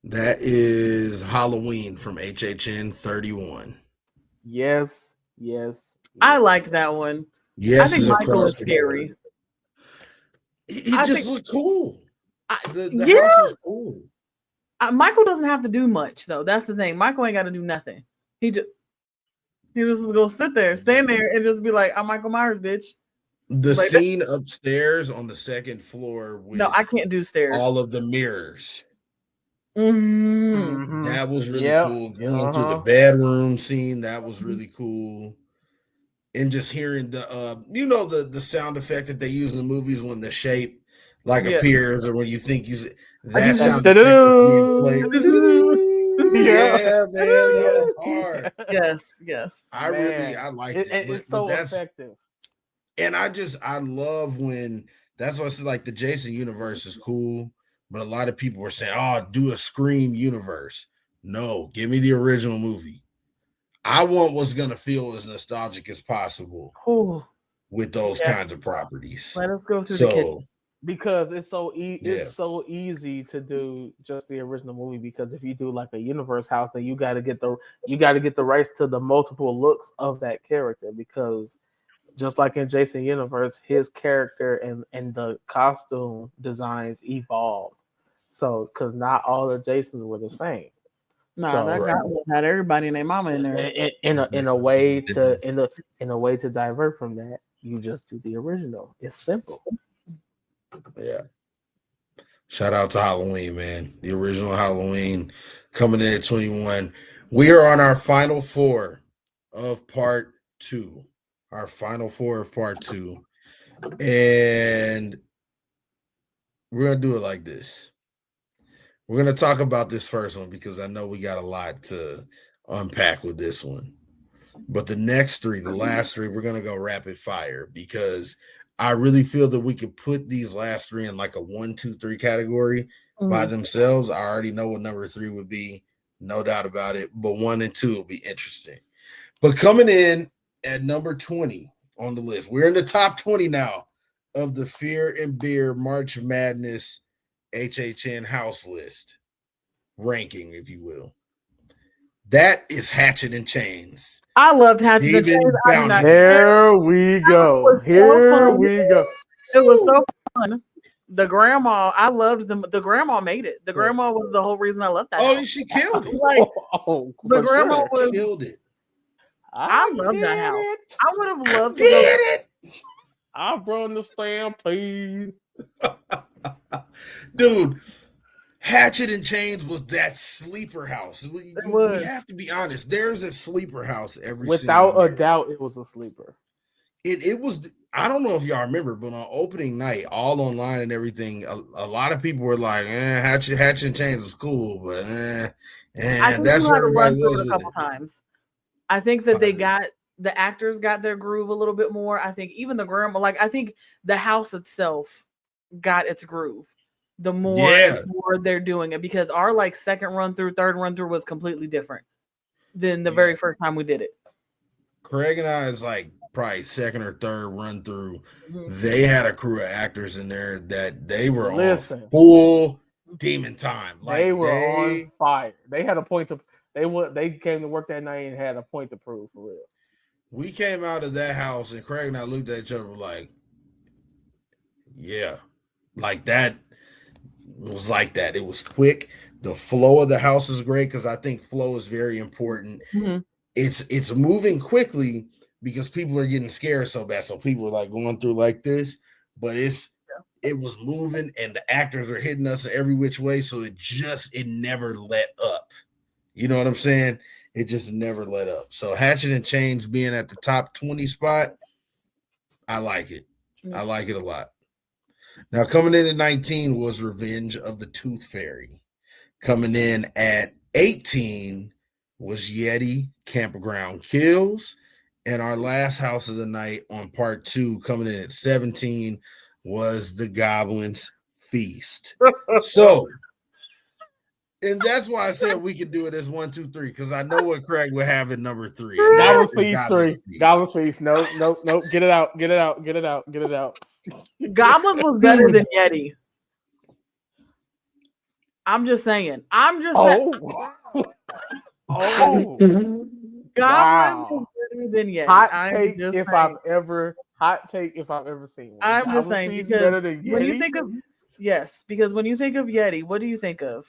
That is Halloween from HHN 31. Yes. I like that one. Yes, I think Michael is scary. He just looked cool. The house is cool. Michael doesn't have to do much though. That's the thing. Michael ain't got to do nothing. He just go stand there, and just be like, "I'm Michael Myers, bitch." The scene upstairs on the second floor with I can't do stairs. All of the mirrors. Mm-hmm. That was really cool. Going through the bedroom scene, that was really cool. And just hearing the the sound effect that they use in the movies when the shape appears, or when you think that sound effect is being played. Yeah, man, that was hard. Yes. I liked it. It's so effective. And I love when, that's why I said, like, the Jason universe is cool, but a lot of people were saying, "Oh, do a Scream universe." No, give me the original movie. I want what's gonna feel as nostalgic as possible with those kinds of properties. Let us go through the kitchen. Because it's so easy to do just the original movie, because if you do like a universe house, then you got to get the rights to the multiple looks of that character, because just like in Jason universe, his character and the costume designs evolved. So because not all the Jasons were the same. No, that guy had everybody and their mama in there. In a way to divert from that, you just do the original. It's simple. Yeah. Shout out to Halloween, man. The original Halloween coming in at 21. We are on our final four of part 2. Our final four of part 2. And we're going to do it like this. We're going to talk about this first one because I know we got a lot to unpack with this one. But the next three, the last three, we're going to go rapid fire, because I really feel that we could put these last three in like a 1, 2, 3 category by themselves. I already know what number 3 would be, no doubt about it. But 1 and 2 will be interesting. But coming in at number 20 on the list, we're in the top 20 now of the Fear and Beer March Madness HHN house list ranking, if you will. That is Hatchet and Chains. I loved Hatchet and Chains. Here we go. It was so fun. The grandma, I loved them. The grandma made it. The grandma was the whole reason I loved that. Oh, house. she killed it. Like the grandma was killed it. I love that house. I would have loved to Did go. it. I run the stampede. Dude, Hatchet and Chains was that sleeper house. We have to be honest. There's a sleeper house every without single a year. doubt. It was a sleeper. It was. I don't know if y'all remember, but on opening night, all online and everything, a lot of people were like, Hatchet and Chains was cool, but I think that's you where had to everybody run through was it a with couple it. times. I think that the actors got their groove a little bit more. I think even the grandma, like I think the house itself got its groove. The more and more they're doing it, because our like second run through, third run through was completely different than the very first time we did it. Craig and I is like probably second or third run through. They had a crew of actors in there that they were on full demon time. Like they were on fire. They had a point to. They came to work that night and had a point to prove for real. We came out of that house and Craig and I looked at each other like, yeah, like that. It was like that. It was quick. The flow of the house is great because I think flow is very important. It's moving quickly because people are getting scared so bad. So people are like going through like this, but it was moving and the actors are hitting us every which way. So it never let up. You know what I'm saying? It just never let up. So Hatchet and Chains being at the top 20 spot, I like it. I like it a lot. Now, coming in at 19 was Revenge of the Tooth Fairy. Coming in at 18 was Yeti Campground Kills. And our last house of the night on part 2, coming in at 17, was The Goblin's Feast. So, and that's why I said we could do it as 1, 2, 3, because I know what Craig would have at number 3. Goblin's Feast 3. Goblin's Feast. Nope. Get it out. Goblins was better than Yeti. I'm just saying. Oh. Goblins was better than Yeti. Hot take if I've ever seen one. I'm just saying, because better than Yeti? When you think of because when you think of Yeti, what do you think of?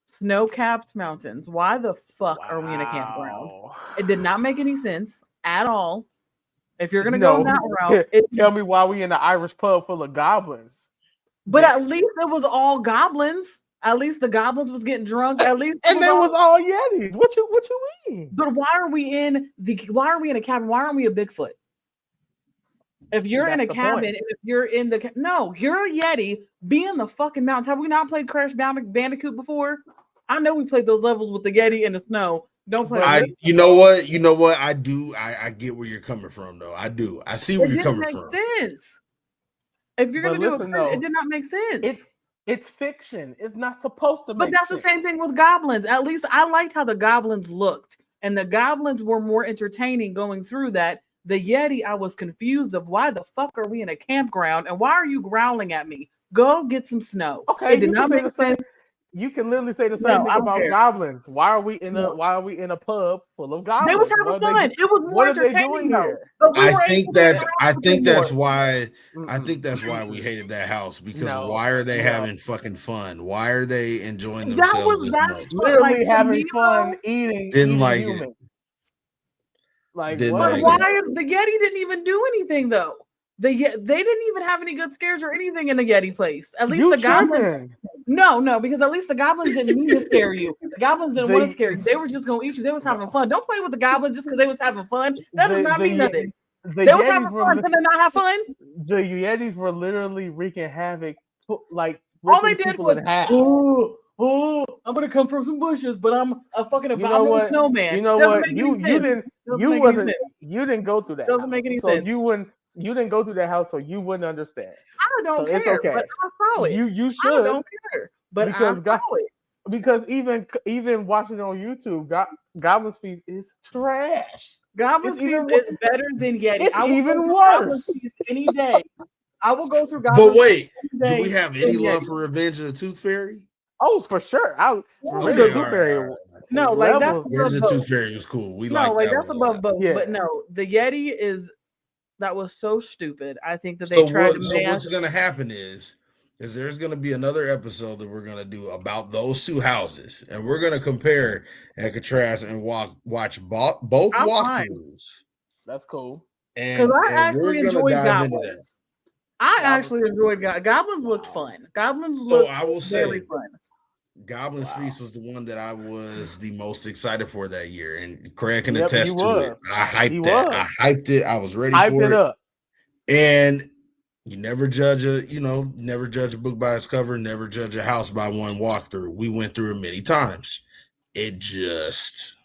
Snow-capped mountains. Why the fuck are we in a campground? It did not make any sense at all. If you're gonna go that route, tell me why we in the Irish pub full of goblins. But at least it was all goblins. At least the goblins was getting drunk. At least and they was all Yetis. What you mean? But why are we in a cabin? Why aren't we a Bigfoot? If you're in a cabin, and if you're in you're a Yeti. Be in the fucking mountains. Have we not played Crash Bandicoot before? I know we played those levels with the Yeti in the snow. Don't play. You know what? I do. I get where you're coming from, though. I do. I see where you're coming from. Sense. If you're gonna do it did not make sense. It's fiction. It's not supposed to make sense. But that's the same thing with goblins. At least I liked how the goblins looked. And the goblins were more entertaining going through that. The Yeti, I was confused of why the fuck are we in a campground? And why are you growling at me? Go get some snow. Okay, it did not make sense. You can literally say the same thing about goblins. Why are we in a pub full of goblins? They was having fun. It was more entertaining though. I think that's why we hated that house, because why are they having fucking fun? Why are they enjoying themselves? Literally having fun eating. Didn't like humans. it. Like, but why is the Yeti didn't even do anything though? They didn't even have any good scares or anything in the Yeti place. At least the goblins. No, because at least the goblins didn't need to scare you. The goblins didn't want to scare you. They were just gonna eat you. They was having fun. Don't play with the goblins just because they was having fun. That does not mean nothing. They was having fun. Did they not have fun? The Yetis were literally wreaking havoc. Like all they did was I'm gonna come from some bushes, but I'm a fucking abominable snowman. You know what? You didn't go through that. Doesn't make any sense. You didn't go through that house, so you wouldn't understand. I don't care. It's okay. But I saw it. You should. I don't care. But because I saw it. Because even watching it on YouTube, Goblin's Feast is trash. Goblin's Feast is better than Yeti. It's even worse. Any day. I will go through Goblin's But wait, do we have any love for Revenge of the Tooth Fairy? Oh, for sure. Revenge of the Tooth Fairy. No, like that's Revenge of the Tooth Fairy was cool. We like that. That's above both. Yeah. But no, the Yeti is that was so stupid. I think that they So tried what? to So mash. what's gonna happen is there's gonna be another episode that we're gonna do about those two houses, and we're gonna compare and contrast and watch both I'm fine. walkthroughs. That's cool. Because I actually we're gonna enjoyed dive into Goblins. that. I actually enjoyed Goblins. Looked fun. Goblins So looked I will very say, fun. Goblin's Feast was the one that I was the most excited for that year, and Craig can Yep, attest to it. I hyped that. I hyped it. I was ready Hype for it up. And you never judge a book by its cover, never judge a house by one walkthrough. We went through it many times. It just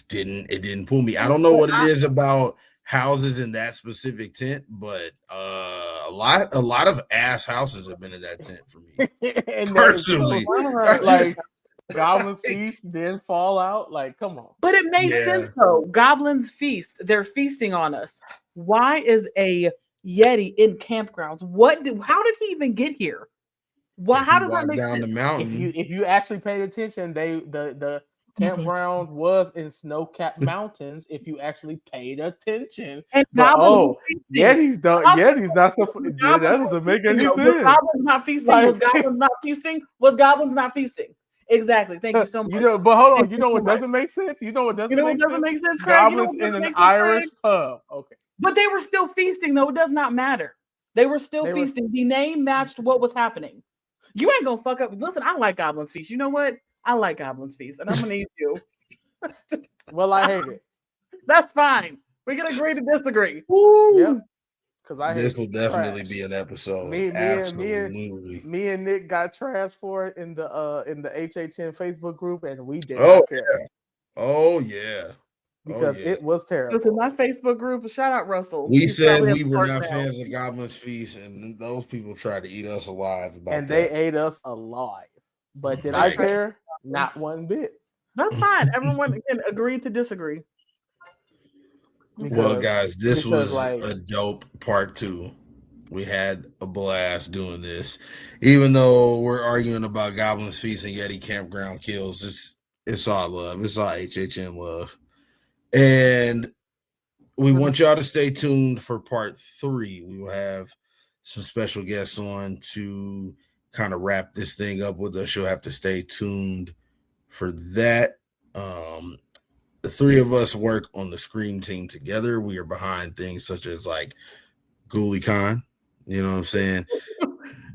didn't pull me. I don't know what it is about houses in that specific tent, but a lot of ass houses have been in that tent for me. And Personally. Like Goblin's Feast, then Fallout. Like, come on. But it made sense though. Goblin's Feast, they're feasting on us. Why is a Yeti in campgrounds? How did he even get here? Well, how does that make down sense? the mountain? If you actually paid attention, the campgrounds was in snow-capped mountains. If you actually paid attention, and but Yeti's not so. That doesn't make any sense. Was Goblins not feasting? Was Goblins not feasting? Was Goblins not feasting? Exactly. Thank you so much. But hold on. You know what doesn't make sense? You know what doesn't make sense? Craig? Goblins in an Irish pub. Okay. But they were still feasting, though. It does not matter. They were still feasting. The name matched what was happening. You ain't gonna fuck up. Listen, I like Goblin's Feast. You know what? I like Goblin's Feast, and I'm gonna need you. Well, I hate it. That's fine. We can agree to disagree. Yep. Because this will definitely be an episode. Absolutely. Me and Nick got trash for it in the HHN Facebook group, and we did not care. Yeah. Oh yeah. Because it was terrible. Listen, my Facebook group, shout out Russell. We said we were not fans of Goblin's Feast, and those people tried to eat us alive about that. And they ate us alive. But did I care? Not one bit. That's fine. Everyone can agree to disagree. Well, guys, this was a dope part 2. We had a blast doing this. Even though we're arguing about Goblin's Feast and Yeti Campground Kills, it's all love. It's all HHN love. And we want y'all to stay tuned for part 3. We will have some special guests on to kind of wrap this thing up with us. You'll have to stay tuned for that. The 3 of us work on the Scream team together. We are behind things such as like Ghouliecon. You know what I'm saying?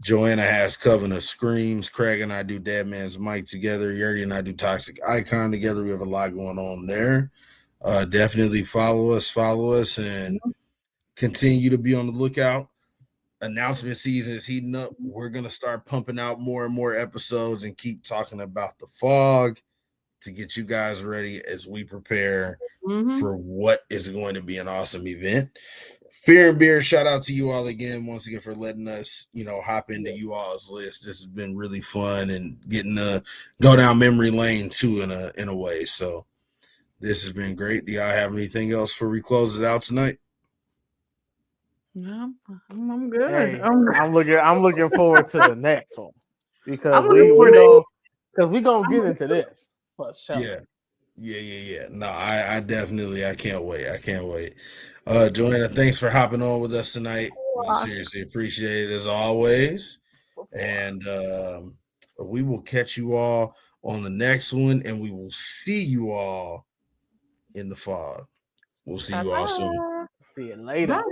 Joanna has Coven of Screams. Craig and I do Dead Man's Mic together. Yuri and I do Toxic Icon together. We have a lot going on there. Definitely follow us, and continue to be on the lookout. Announcement season is heating up. We're going to start pumping out more and more episodes and keep talking about the fog to get you guys ready as we prepare for what is going to be an awesome event. Fear and Beer, shout out to you all again, once again, for letting us, hop into you all's list. This has been really fun and getting to go down memory lane too in a way. So this has been great. Do y'all have anything else before we close it out tonight? No, I'm good. Hey, I'm looking forward to the next one because we're gonna get into this. For sure. Yeah. No, I definitely can't wait. Joanna, thanks for hopping on with us tonight. We seriously appreciate it as always. And we will catch you all on the next one, and we will see you all in the fog. We'll see you all soon. See you later. Bye.